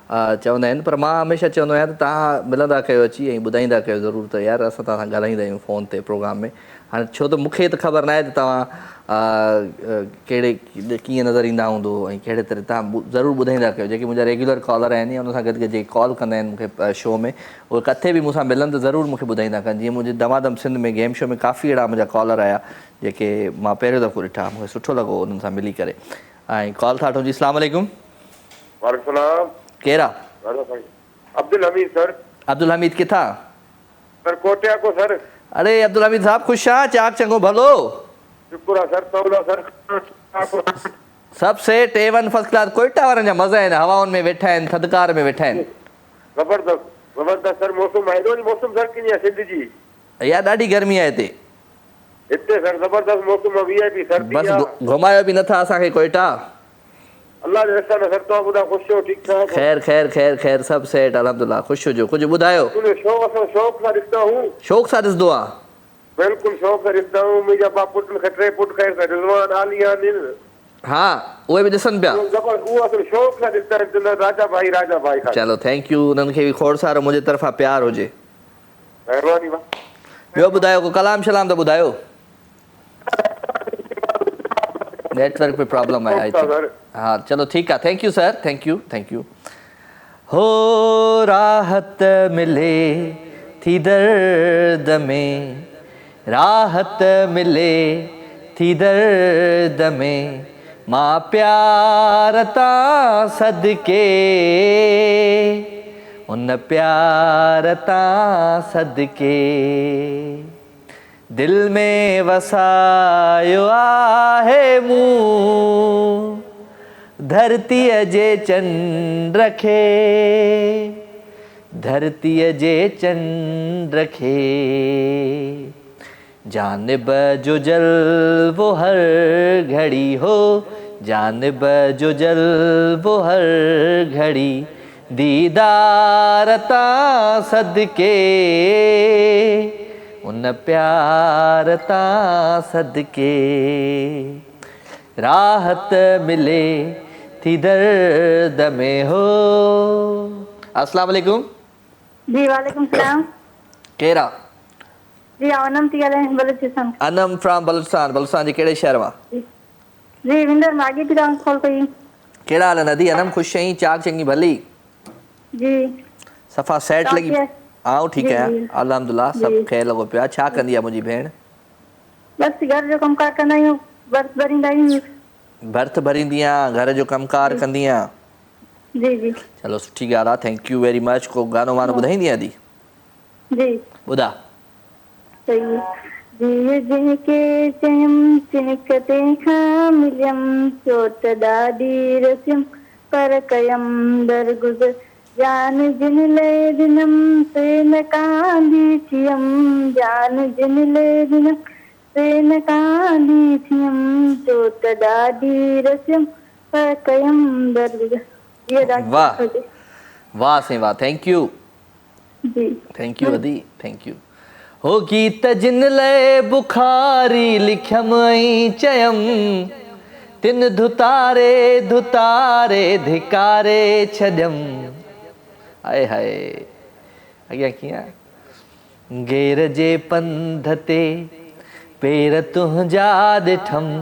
चवंदा आहिनि पर मां हमेशह चवंदो आहियां त तव्हां मिलंदा कयो अची ऐं ॿुधाईंदा कयो ज़रूरु त यार असां तव्हां सां ॻाल्हाईंदा आहियूं फ़ोन ते प्रोग्राम में। हाणे छो त मूंखे त ख़बर न आहे त तव्हां कहिड़े कीअं नज़र ईंदा हूंदो ऐं कहिड़े तरह तव्हां ज़रूरु ॿुधाईंदा कयो। जेके मुंहिंजा रेगुलर कॉलर आहिनि या उन सां गॾु जेके कॉल कंदा आहिनि मूंखे शो में उहे किथे बि मूंसां मिलनि त ज़रूरु मूंखे ॿुधाईंदा कनि। जीअं मुंहिंजे दमादम सिंध में गेम शो में काफ़ी अहिड़ा मुंहिंजा कॉलर आया जेके मां पहिरियों दफ़ो ॾिठा, मूंखे सुठो लॻो उन्हनि सां मिली करे। ऐं कॉल था वठूं। जी अस्सलाम वालेकुम। वालेकुम सलाम। केरु अब्दुल हमीद सर। अब्दुल हमीद किथां? सर कोटिया को सर। अरे अब्दुल हमीद साहब ख़ुशि आहियां, चाक चङो भलो? शुक्र आहे सर, तौला सर। सभु सेठ A1 फर्स्ट क्लास। कोयटा वारनि जा मज़ा आहिनि, हवाउनि में वेठा आहिनि, थधिकार में वेठा आहिनि। ज़बरदस्त ज़बरदस्त सर। मौसम हेॾो मौसम सर कीअं आहे सिंध जी? यार ॾाढी गर्मी आहे हिते। हिते सर ज़बरदस्त मौसम VIP सर्दी आहे। बस घुमायो बि नथा असांखे कोयटा। अल्लाह जे रहमत सां सर। तव्हां ॿुधायो ख़ुशि हो? ठीकु ठाक? ख़ैर ख़ैर ख़ैर ख़ैर सभु सेठ अल्हम्दुलिल्लाह। ख़ुशि हुजो। कुझु ॿुधायो। शौक़ सां ॾिसंदा हूं। शौक़ सां ॾिसंदो आहे? बिल्कुलु शौक़ सां ॾिसंदा हूं। मुंहिंजा पुट टे पुट रिज़वान आलिया आहिनि। हा उहे बि ॾिसनि पिया। उहो असुल शौक़ सां ॾिसंदा आहिनि। राजा भाई। चलो थैंक यू। उन्हनि खे बि खोड़ सारो मुंहिंजे तरफ़ां प्यार हुजे। महिरबानी। ॿियो ॿुधायो को कलाम शलाम त ॿुधायो। नेटवर्क पे प्रॉब्लम आहे। हाँ चलो ठीक है। Thank U sir. Thank U. हो राहत मिले थी दर्द में, राहत मिले थी दर्द में, मां प्यार तां सदके, उन प्यार तां सदके दिल में वसायो आहे मूं धरतीअ जे चंड खे, धरतीअ जे चंड खे, जानिब जो जलवो हर घड़ी हो, जानिब जो जलवो हर घड़ी, दीदार तां सदके, उन प्यार तां सदके, राहत मिले थी दर्द में हो। अस्सलाम वालेकुम। जी वालेकुम सलाम। केरा? जी अनम थी ॻाल्हायां बलूचिस्तान। अनम फ्रॉम बलूचिस्तान। बलूचिस्तान जे कहिड़े शहर मां? जी विंदर मागी थी कॉल कई। कहिड़ा हाल नदी? अनम ख़ुशि आहीं? चाक चङी भली? जी सफ़ा सेट लॻी? आऊं ठीकु आहियां अल्हम्दुलिल्लाह। सभु ख़ैर लॻो पियो आहे। छा कंदी आहे मुंहिंजी भेण? बस घर जो कमकार कंदा आहियूं, बर्थ भरींदा आहियूं। बर्थ भरींदी आहियां, घर जो कमकार कंदी आहियां। जी जी चलो सुठी ॻाल्हि आहे। Thank you very much. को गानो वानो ॿुधाईंदी आहीं? जी ॿुधा। सही जी जंहिंखे चयमि चिनकते खां मिलियमि, चोट ॾाढी रसियमि पर कयमि दरगुज़र, जान जिन ले दिनम से न कांदी थियमि, जान जिन ले दिनम से न कांदी थियमि, चोट ॾाढी रसियमि पर कयमि दरगुज़र। वाह वाह से वाह। थैंक यू जी थैंक यू अदी थैंक यू। हो गीत जिन लाइ बुखारी लिखियमि ऐं चयमि, तिन धुतारे धुतारे धिकारे छॾियमि। आए हाय अॻियां कीअं? गेर जे पंध ते पेर तुंहिंजा ॾिठमि,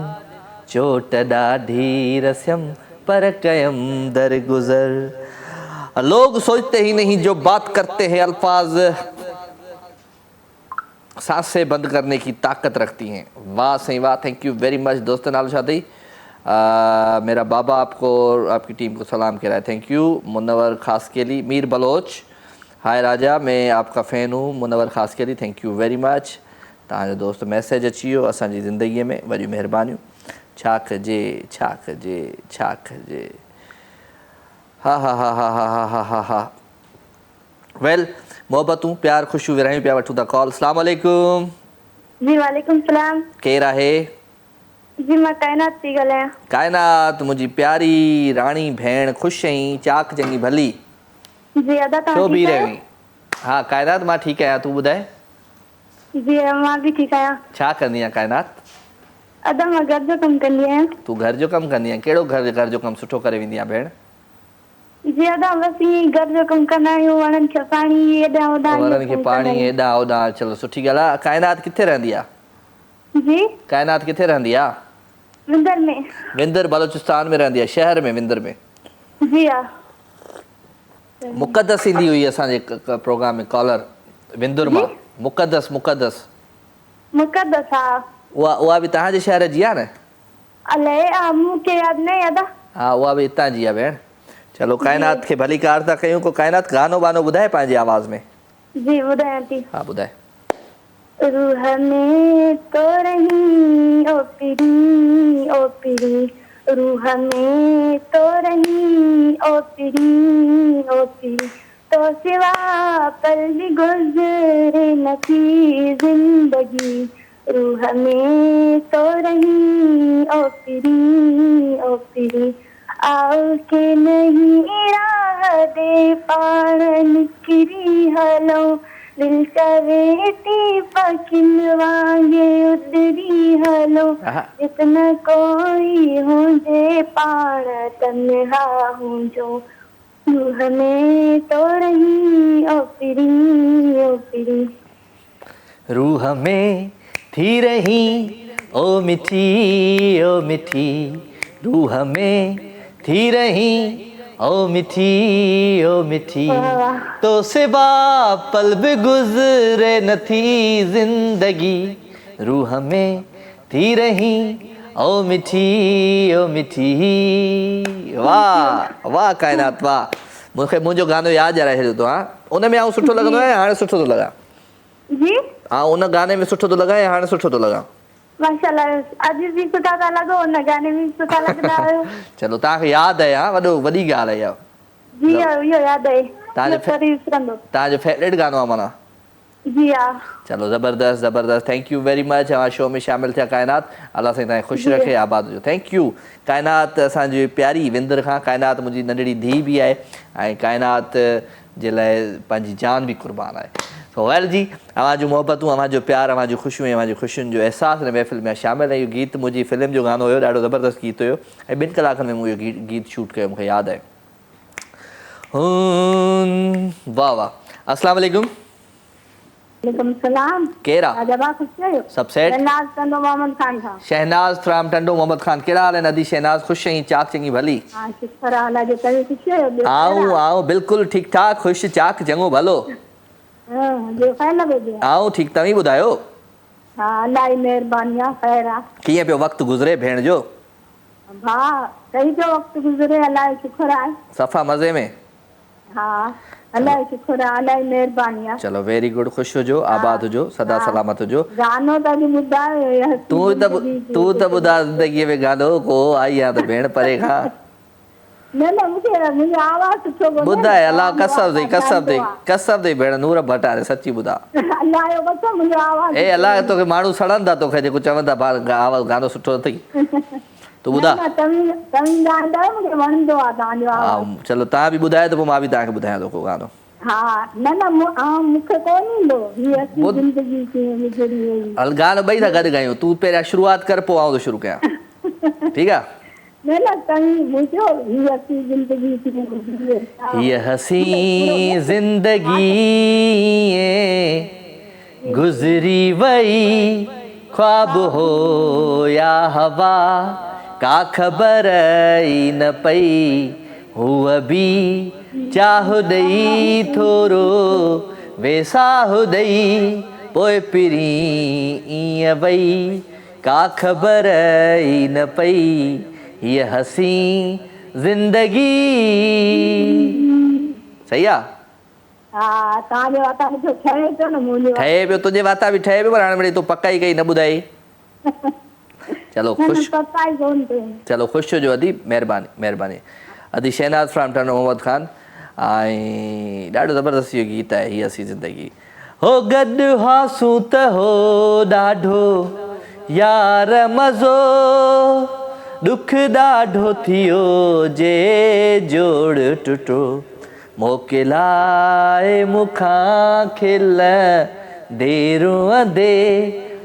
चोट ॾाढी रसियमि पर कयमि दरगुज़र। लोग सोचते ही नहीं जो बात करते हैं अल्फाज सांसें बंद करने की ताकत रखती हैं। वाह सही वाह। Thank you very much. दोस्तों नाल शादी मेरा बाबा आपको और आपकी टीम को सलाम कह रहा है। Thank you. Munawar Khaskheli. Mir Baloch hi Raja, मैं आपका फ़ैन हूँ। Munawar Khaskheli thank you very much. तव्हांजो दोस्त मैसेज अची वियो असांजी ज़िंदगीअ में, वॾियूं महिरबानियूं। छा कजे छा कजे छा कजे। हा हा हा हा हा हा हा हा हा। वेल मोहब्बतूं प्यार ख़ुशियूं विरहायूं पिया वठूं था। कॉल। अस्सलाम वालेकुम। जी वालेकुम सलाम। केरु आहे? जी मां काइनात थी ॻाल्हायां। काइनात मुंहिंजी प्यारी राणी भेण, ख़ुशि आहीं? चाक चङी भली? जी अदा तव्हां छो ठीकु बीह आहियो? रही? हा काइनात मां ठीकु आहियां। तूं ॿुधाए? जी मां बि ठीकु आहियां। छा कंदी आहियां काइनात? अदा मां घर जो कमु कंदी आहियां। तूं घर जो कमु कंदी आहीं? कहिड़ो घर जो कमु सुठो करे वेंदी आहे भेण? जी अदा बसि ईअं घर जो कमु कंदा आहियूं, वणनि खे पाणी हेॾां होॾां वणनि खे पाणी हेॾां होॾां। चलो सुठी ॻाल्हि आहे। काइनात किथे रहंदी आहे? जी काइनात किथे रहंदी आहे? विंदर में। विंदर बलोचिस्तान में रहंदी आहे, शहर में विंदर में। जी हा। मुक़दस ईंदी हुई असांजे प्रोग्राम में कॉलर विंदुर मां। मुक़दस हा। उहा बि तव्हांजे शहर जी आहे न? अलाए मूंखे यादि न आहे अदा। हा उहा बि हितां जी आहे भेण। चलो काइनात खे भली कार था कयूं। को काइनात गानो वानो ॿुधाए पंहिंजी आवाज़ में? जी ॿुधायां थी। हा ॿुधाए। रूह में तो रही ओ पिरी, रूह में तो रही ओ पिरी, तो सिवा पल भी गुजरे न थी जिंदगी, रूह में तो रही ओ पिरी, आओ के नहीं राह दे पाण निकरी हलो, दिल करे ती पखिन वांगे उतरी हलो, जितना कोई हुजे पाण तन्हा हुजो, रूह में तो रही ओ पिरी। रूह में थी रही ओ मिठी, रूह में थी रही ओ मिठी, तो सिवा पल भी गुजरे न थी जिंदगी, रूह में थी रही ओ मिठी। वाह वाह काइनात वाह। मूंखे मुंहिंजो गानो यादि ॾियाराए छॾियो तो। उन में आउं सुठो लॻंदो आहे, हाणे सुठो थो लॻा? जी उन गाने में सुठो थो लॻा या हाणे सुठो थो लॻा? माशाल्लाह अॼु बि सुठा था लॻो, हुन गाने में सुठा लॻंदा आहियो। चलो तव्हांखे यादि आहे? वॾी ॻाल्हि आहे। जी इहो यादि आहे। तव्हांजो फेवरेट गानो आहे माना? जी हा। चलो ज़बरदस्त। Thank you very much. Show में शामिल थिया काइनात। अल्लाह साईं तव्हांखे ख़ुशि रखे, आबाद हुजो। Thank you Kainat. असांजी प्यारी विंदर खां। काइनात मुंहिंजी नंढड़ी धीउ बि आहे ऐं काइनात जे लाइ पंहिंजी जान बि क़ुर्बान आहे। वेल जी, अवां जूं मोहबतूं, अवां जो प्यार, अवां जूं ख़ुशियूं, अवां जूं ख़ुशियुनि जो अहसासु हिन महफ़िल में शामिलु आहे। इहो गीत मुंहिंजी फिल्म जो गानो हुयो, ॾाढो ज़बरदस्त गीत हुयो ऐं 2 कलाकनि में मूं इहो गीत शूट कयो, मूंखे यादि आहे। वाह वाह। अस्सलाम वालेकुम। वालेकुम सलाम। केरा? सब सेट। शहनाज टंडो मोहम्मद खान खां। शहनाज फ्राम टंडो मोहम्मद खान। कहिड़ा हाल आहिनि अदी शहनाज? ख़ुशि आहीं? चाक चङी भली? हां शुक्र आहे अल्लाह जो। तव्हां ख़ुशि आहियो? आऊं बिल्कुलु ठीकु ठाक, ख़ुशि चाक चङो भलो। जो ख़ैर लॻे? आऊं ठीकु। तव्हीं ॿुधायो? हा अल्लाह जी महिरबानी आहे, ख़ैर आहे। कीअं पियो वक़्तु गुज़रे भेण जो? हा सही पियो वक़्तु गुज़रे, अल्लाह जो शुक्र आहे। सफ़ा मज़े में? हा अल्लाह जो शुक्र आहे, अल्लाह जी महिरबानी आहे। चलो वेरी गुड। ख़ुशि हुजो, आबाद हुजो, सदा सलामत हुजो। गानो त बि ॿुधायो। तूं त ॿुधा ज़िंदगीअ में गानो को आई आहे त भेण परे खां। न मूंखे मुंहिंजी आवाज़ सुठो ॿुधाए अलाह कसम दई भेण नूर भटारे सची ॿुधा। अल्लाह जो कसम मुंहिंजो आवाज़ ए अलाह तोखे माण्हू सड़नि था तोखे जेको चवनि था आवाज़ गानो सुठो अथई। तूं ॿुधा? चलो तव्हां बि ॿुधायो त पोइ मां बि तव्हांखे ॿुधायां थो को गानो। गानो ॿई था गॾु ॻायूं। तूं पहिरियां शुरूआत कर, पोइ आउं शुरू कयां, ठीकु आहे? ये हसी जिंदगी गुजरी वही, ख्वाब हो या हवा, का ख़बर ई न पई, हुआ भी चाह दई थोरो वेसाह दई, पोइ पिरी ईअं वई, का ख़बर ई न पई, ये हसी जिंदगी। सही आहे? ठहे पियो, तुंहिंजे वाता बि ठहे पियो, पर हाणे मिड़ई तूं पकाई कई न ॿुधाई। चलो ख़ुशि हुजो अदी, महिरबानी। अदी शहनाज फ्राम टंडो मोहम्मद खान। ऐं ॾाढो ज़बरदस्त इहो गीत आहे, हीअ हसी ज़िंदगी। हो गॾु हासूं त हो ॾाढो यार मज़ो, दुख ॾाढो थियो जे जोड़ टुटो, मोकिलाए मूंखां खिल देरूं अंधे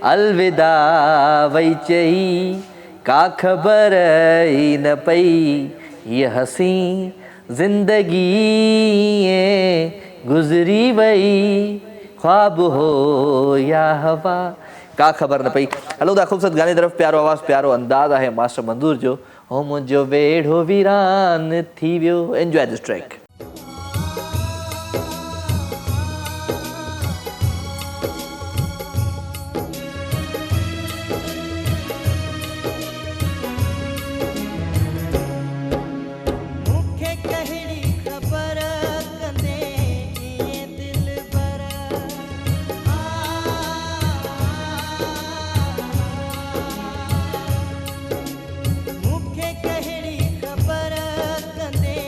अलविदा वई चई, का ख़बर ई न पई ये हसी ज़िंदगी गुज़री वई, ख्वाब हो या हवा, का ख़बर न पई। हलो था ख़ूबसूरत गाने तरफ़, प्यारो आवाज़ प्यारो अंदाज़ है मास्टर मंदूर जो, हो मुंहिंजो वेढ़ो वीरान थी वियो। Enjoy this track. मूंखे कहिड़ी ख़बर कंदे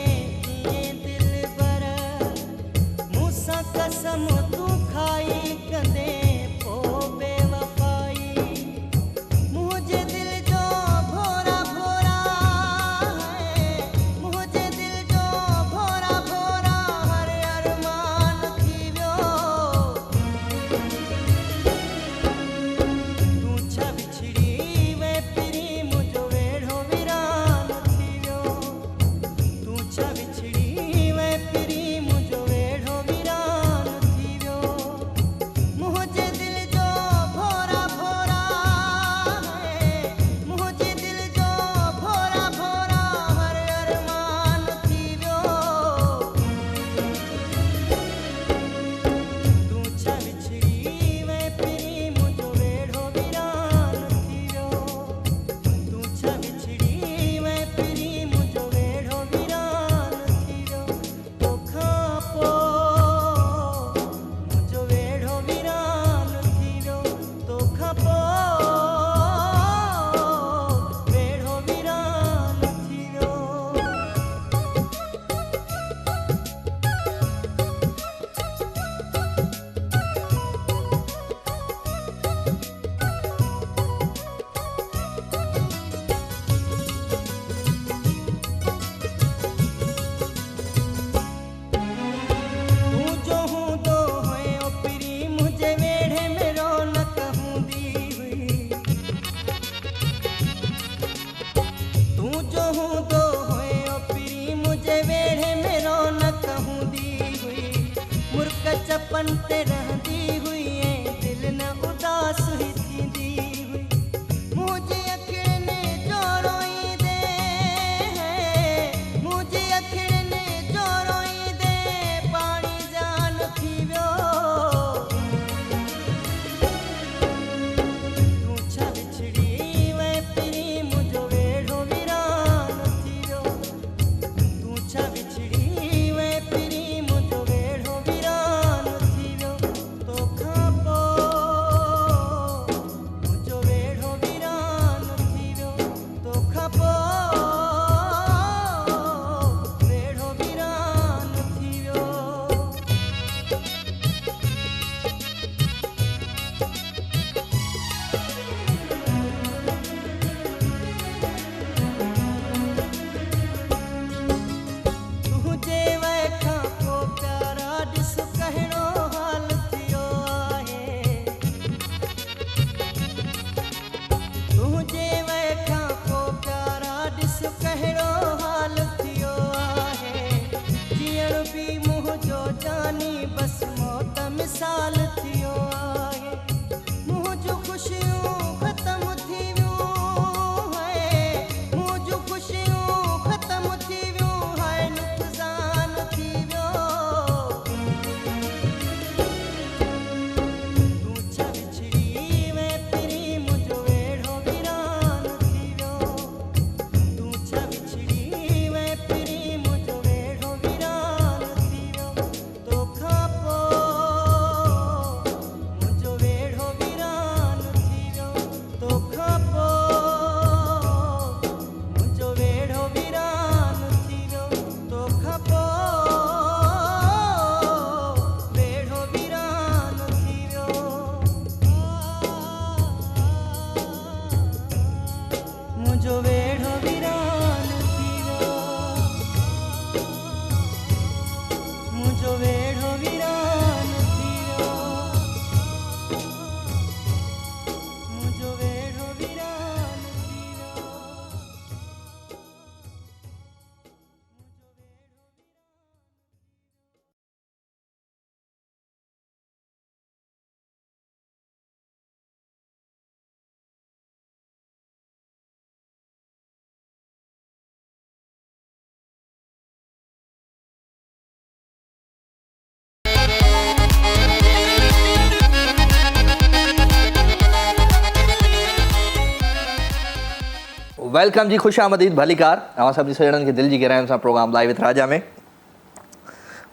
वेलकम जी, ख़ुशि आमदीद भलीकार। अवां सभिनी सॼणनि खे दिलि जी गहराइयुनि सां प्रोग्राम लाइव विथ राजा में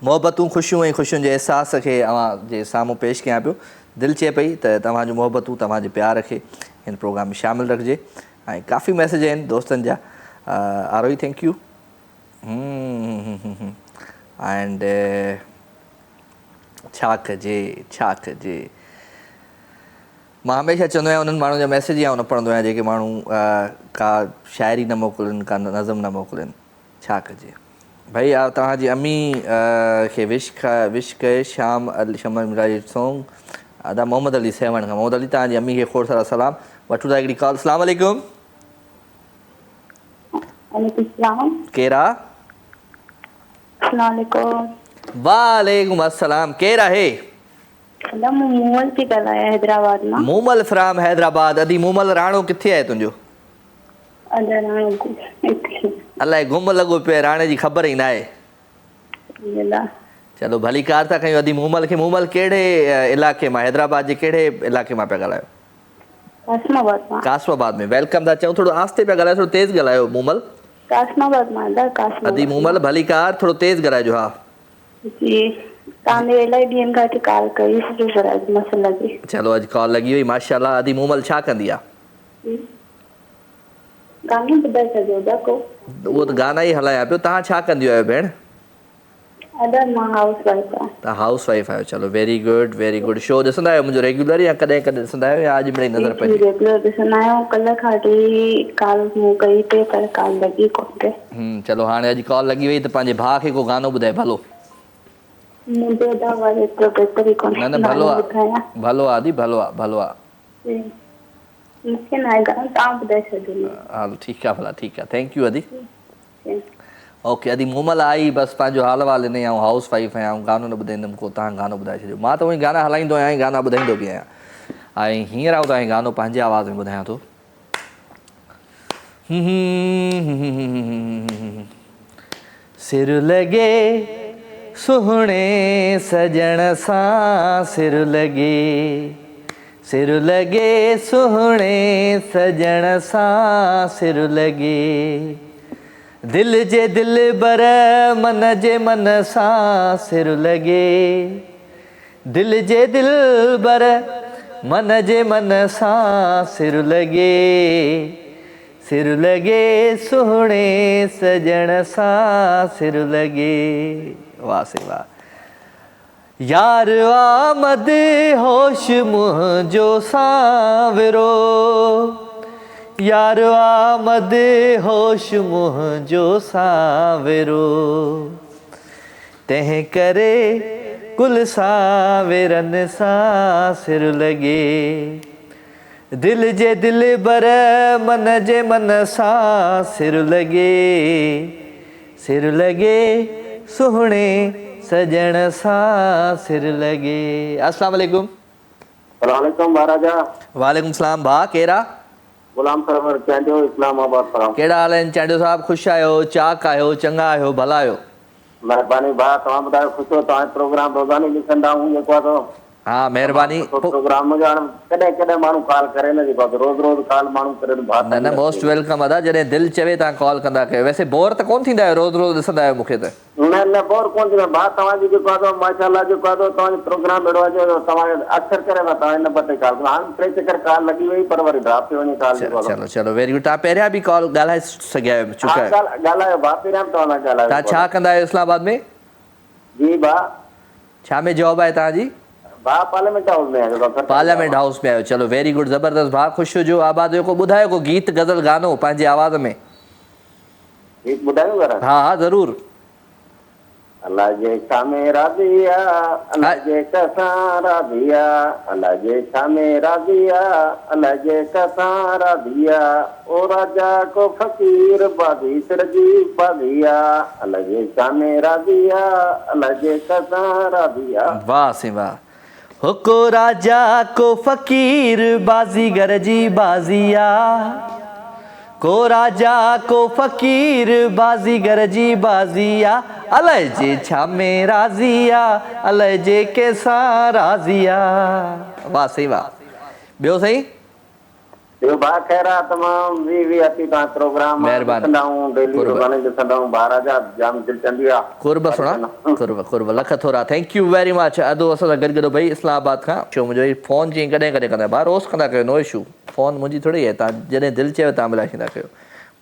मोहबतूं, ख़ुशियूं ऐं ख़ुशियुनि जे अहसास खे अवां जे साम्हूं पेश कयां पियो। दिलि चए पई त तव्हांजूं मोहबतूं, तव्हांजे प्यार खे हिन प्रोग्राम में शामिलु रखिजे। ऐं काफ़ी मैसेज आहिनि दोस्तनि जा। आरोही थैंक यू। एंड छा कजे मां हमेशह चवंदो आहियां उन्हनि माण्हुनि जा मैसेज या न पढ़ंदो आहियां जेके माण्हू का शाइरी न मोकिलनि, का नज़म न मोकिलनि। छा कजे भई। तव्हांजी अम्मी खे विश कये शाम शमर मिराज सॉन्ग अदा मोहम्मद अली सेवण खां। मोहम्मद अली तव्हांजी अम्मी खे खोड़ सारा सलाम। वठूं था हिकिड़ी कॉल। अस्सलाम वालेकुम। केरु आहे? वालेकुम अस्सलाम। केरु आहे? मूमल थी ॻाल्हायां हैदराबाद मां। मूमल फ्राम हैदराबाद। अदी मूमल राणो किथे आहे तुंहिंजो? अलाए गुम लॻो पियो आहे, राणे जी ख़बर ई न आहे। चलो भली कार था कयूं। अदी मूमल खे। मूमल कहिड़े इलाइक़े मां, हैदराबाद जे कहिड़े इलाइक़े मां पिया ॻाल्हायो? कासमाबाद में। वेलकम था चऊं। थोरो आस्ते पिया ॻाल्हायो, थोरो तेज़ ॻाल्हायो मूमल। कासमाबाद मां। अदी मूमल भली कार, थोरो तेज़ ॻाल्हाइजो। हा जी, तव्हांखे इलाही ॾींहंनि खां कॉल कई मसइला जी। चलो अॼु कॉल लॻी वई, माशाल्लाह। अदी मूमल छा कंदी आहे? गानो ॿुधाए सघो था को? उहो त गाना ई हलायां पियो। तव्हां छा कंदी आहियो भेण? मां हाउस वाइफ आहियां। तव्हां हाउस वाइफ आहियो। चलो very good very good. Show ॾिसंदा आहियो मुंहिंजो रेगुलर या कॾहिं कॾहिं ॾिसंदा आहियो या अॼु मिड़ई नज़र पई? रेगुलर ॾिसंदा आहियूं। कल्ह खां वठी कॉल मूं कई पे पर कॉल लॻी कोन पे। चलो हाणे अॼु कॉल लॻी वई त पंहिंजे भाउ खे को गानो ॿुधाए भलो। मुंहिंजो आवाज़ एतिरो बहितर ई कोन्हे। न भलो आहे, भलो आहे आदी, भलो आहे, भलो आहे। मूंखे न आहे गानो, तव्हां ॿुधाए छॾियो। हलो ठीकु आहे, भला ठीकु आहे। थैंक यू अदी। ओके अदी मूमल आई बसि पंहिंजो हाल वाल ॾिनई। ऐं हाउस वाइफ आहियां, गानो न ॿुधाईंदुमि को। तव्हां गानो ॿुधाए छॾियो। मां त उहो गाना हलाईंदो आहियां, गाना ॿुधाईंदो बि आहियां। ऐं हींअर आउं तव्हांखे गानो पंहिंजे आवाज़ में ॿुधायां थो। सिर लॻे सुहिणे सजण सां, सिर लॻे सुहिणे सजण सां, सिर लॻे दिल जे दिल बर मन जे मन सां, सिर लॻे दिल जे दिल बर मन जे मन सां, सिर लॻे सुहिणे सजण सां, सिर लॻे। वाह से वाह। यार आमद होश मुंहिंजो सांवरो, यार आमद होश मुंहिंजो सांवरो, तंहिं करे कुल सांवरनि सां, सिर लॻे दिल जे दिल बर मन जे मन सां, सिर लॻे सुहिणे सजण सां, सिर लॻे। अस्सलाम वालेकुम। वालेकुम महाराजा। वालेकुम सलाम। भाउ केरु आहे? गुलाम सरवर चांडियो, इस्लामाबाद। कहिड़ा हाल आहिनि चांडियो साहिबु? ख़ुशि आहियो, चाक आहियो, चङा आहियो, भला आहियो? महिरबानी भाउ, तव्हां ॿुधायो? ख़ुशि हो? तव्हां प्रोग्राम रोज़ानी ॾिसंदा आहियूं जेको आहे। हा महिरबानी। प्रोग्राम कॾहिं कॾहिं माण्हू कॉल करे न जेको रोज़ रोज़ कॉल माण्हू करे। न मोस्ट वेलकम अदा। जॾहिं दिलि चवे तव्हां कॉल कंदा कयो। वैसे बोर त कोन थींदा आहियो? रोज़ रोज़ ॾिसंदा आहियो मूंखे त? न बोर कोन थींदो भाउ। तव्हांजी जेको आहे माशाल्लाह जेको आहे तव्हांजो प्रोग्राम अहिड़ो आहे जो तव्हां अक्सर करे था तव्हां नंबर ते कॉल। हाणे 3 चकर कॉल लॻी वई पर वरी ड्रॉप थी वञे कॉल। चलो चलो वेरी गुड। तव्हां पहिरियां बि कॉल ॻाल्हाए सघिया आहियो? ॻाल्हायो भाउ, पहिरियां बि तव्हां ॻाल्हायो। तव्हां छा कंदा आहियो इस्लामाबाद में? जी भाउ। छा में जॉब आहे तव्हांजी? भाउ पार्लियामेंट हाउस में आहियो। पार्लियामेंट हाउस में आहियो। चलो वेरी गुड, ज़बरदस्त। भाउ ख़ुशि हुजो, आबाद हुयो। को ॿुधायो को गीत गज़ल गानो पंहिंजे आवाज़ में? गीत ॿुधायूं घर? हा हा ज़रूरु। अल्लाह जे शामे राज़िया, अल्लाह जे कसां राज़िया, अल्लाह जे शामे राज़िया, अल्लाह जे कसां राज़िया, ओ राजा को फ़कीर बाज़ी सिरजी बाज़िया, अल्लाह जे शामे राज़िया, अल्लाह जे कसां राज़िया। वाह से वाह। हुको राजा को फ़कीर बाज़ीगर जी बाज़िया, को राजा को फ़कीर बाज़ीगर जी बाज़िया, अलाए जे छा में राज़िया, अलाए जे कंहिंसां राज़िया। वाह सही वाह। ॿियो सही? ॿियो भाउ ख़ैर आहे तमामु वी अची तव्हां प्रोग्राम महिरबानी। ॾिसंदा आहियूं डेली रोज़ाने ॾिसंदा आहियूं महाराजा जाम दिलि चंदी आहे कुर्ब सुणा कुर्ब लख थोरा थैंक यू वेरी मच अदो असां सां गॾु भाई इस्लामाबाद खां शो मुंहिंजो फ़ोन जीअं कॾहिं कॾहिं कंदा भाउ रोज़ कंदा कयो नो इशू फ़ोन मुंहिंजी थोरी आहे तव्हां जॾहिं दिलि चयो तव्हां मिलाए छॾींदा कयो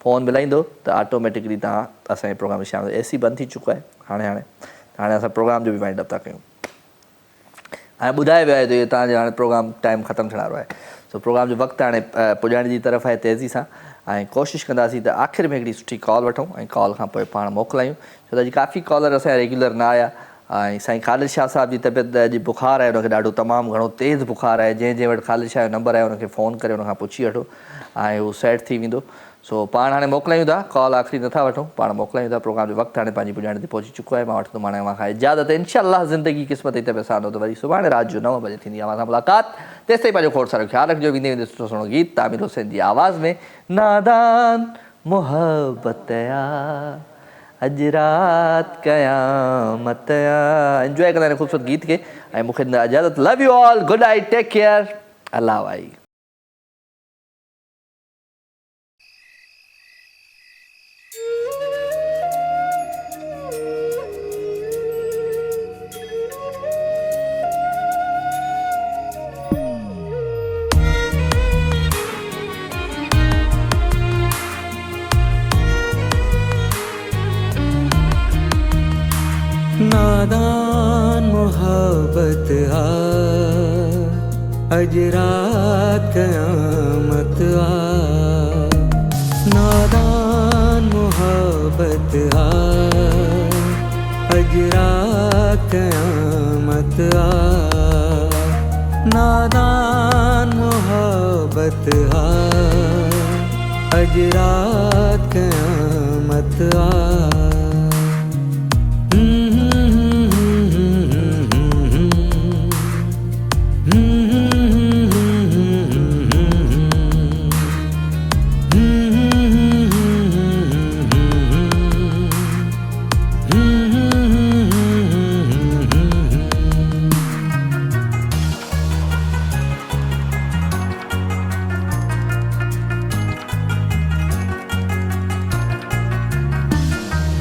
फ़ोन मिलाईंदो त ऑटोमेटिकली तव्हां असांजे प्रोग्राम में शामिलु एसी बंदि थी चुको आहे हाणे असां प्रोग्राम जो बि वाइंड अप था कयूं हाणे ॿुधाए वियो आहे त इहो तव्हांजो हाणे प्रोग्राम टाइम ख़तमु थियण वारो आहे सो प्रोग्राम जो वक़्तु हाणे पुॼाइण जी तरफ़ आहे तेज़ी सां ऐं कोशिशि कंदासीं त आख़िर में हिकिड़ी सुठी कॉल वठूं ऐं कॉल खां पोइ पाण मोकिलायूं छो त अॼु काफ़ी कॉलर असांजा रेगुलर न आया ऐं साईं ख़ालिद शाह साहिब जी तबियत अॼु बुख़ार आहे हुनखे ॾाढो तमामु घणो तेज़ बुख़ार आहे जंहिं वटि ख़ालिद शाह जो नंबर आहे हुनखे फ़ोन करे हुनखां पुछी वठो ऐं उहो सेट थी वेंदो सो पाण हाणे मोकिलायूं था कॉल आख़िरी नथा वठूं पाण मोकिलायूं था प्रोग्राम जो वक़्तु हाणे पंहिंजी पुॼाइण ते पहुची चुको आहे मां वठंदुमि हाणे मां इजाज़त इंशाअल्लाह ज़िंदगी क़िस्मत ई त सां त वरी सुभाणे राति जो 9 बजे थींदी आहे असां मुलाक़ात तेसि ताईं पंहिंजो खोड़ सारो ख़्यालु रखिजो वेंदे वेंदे सुठो सुहिणो गीत तामिर हुसैन जी आवाज़ में नादान मोहब्बत अॼु रात क़यामत एंजॉय कंदा आहिनि ख़ूबसूरत गीत खे ऐं मूंखे इजाज़त love you all good night take care अल्लाह भाई नादान मोहब्बत अज रात क़यामत नादान मोहब्बत अज रात क़यामत नादान मोहब्बत अज रात क़यामत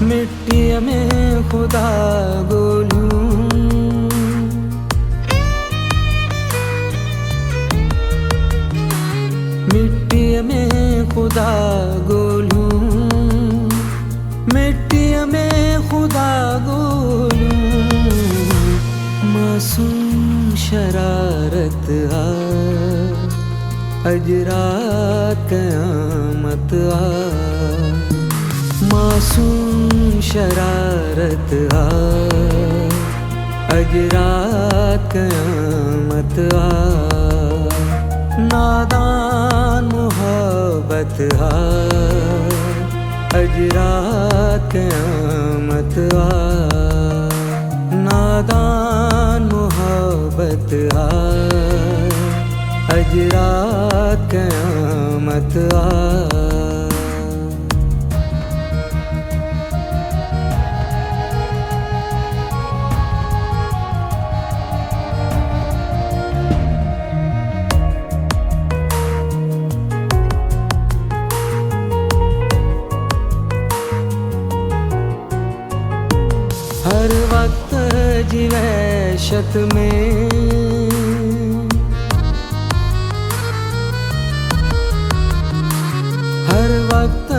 मिट्टी में खुदा गोलूं मिट्टी में खुदा गोलूं मिट्टी में खुदा गोलूं मासूम शरारत अज रात क़यामत मासूम शरारत अज रात क़यामत नादान मोहब्बत अज रात क़यामत नादान मोहब्बत अज रात क़यामत हर वक्त जी वहशत में हर वक्त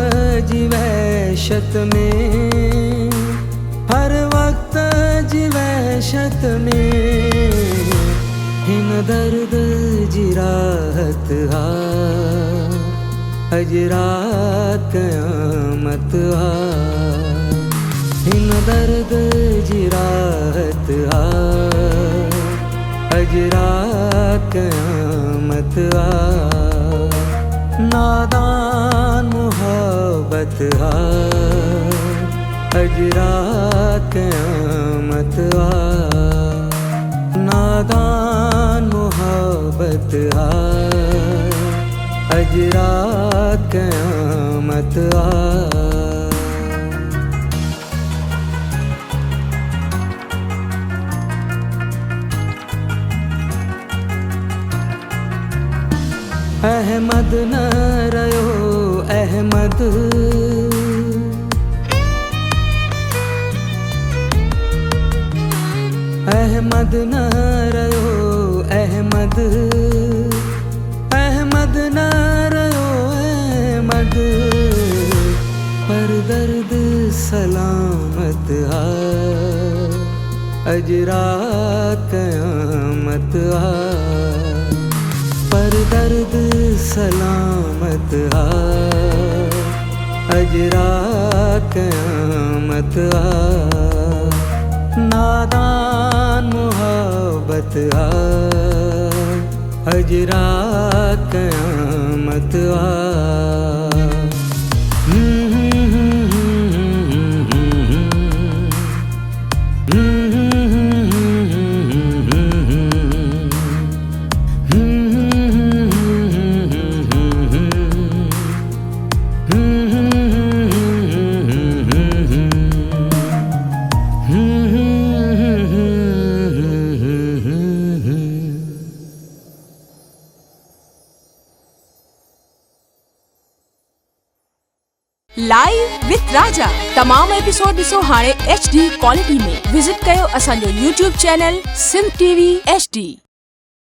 जी वहशत में हर वक्त जी वहशत में हिन दर्द जी राहत अज रात क़यामत हिन दर्द जी राहत अज रात क़यामत नादान मोहब्बत अज रात क़यामत नादान मोहब्बत अज रात क़यामत अहमद न रहियो अहमद, अहमद न रहियो अहमद, अहमद न रहियो अहमद, पर दर्द सलामत आ, अजरा क़यामत आ, पर दर्द सलामत आ, अजरा क़यामत आ, नादान मोहब्बत आ, अजरा क़यामत आ। लाइव विथ राजा तमाम एपिसोड ॾिसो हाणे HD क्वालिटी में। विजिट कयो असांजो YouTube channel Sindh TV HD।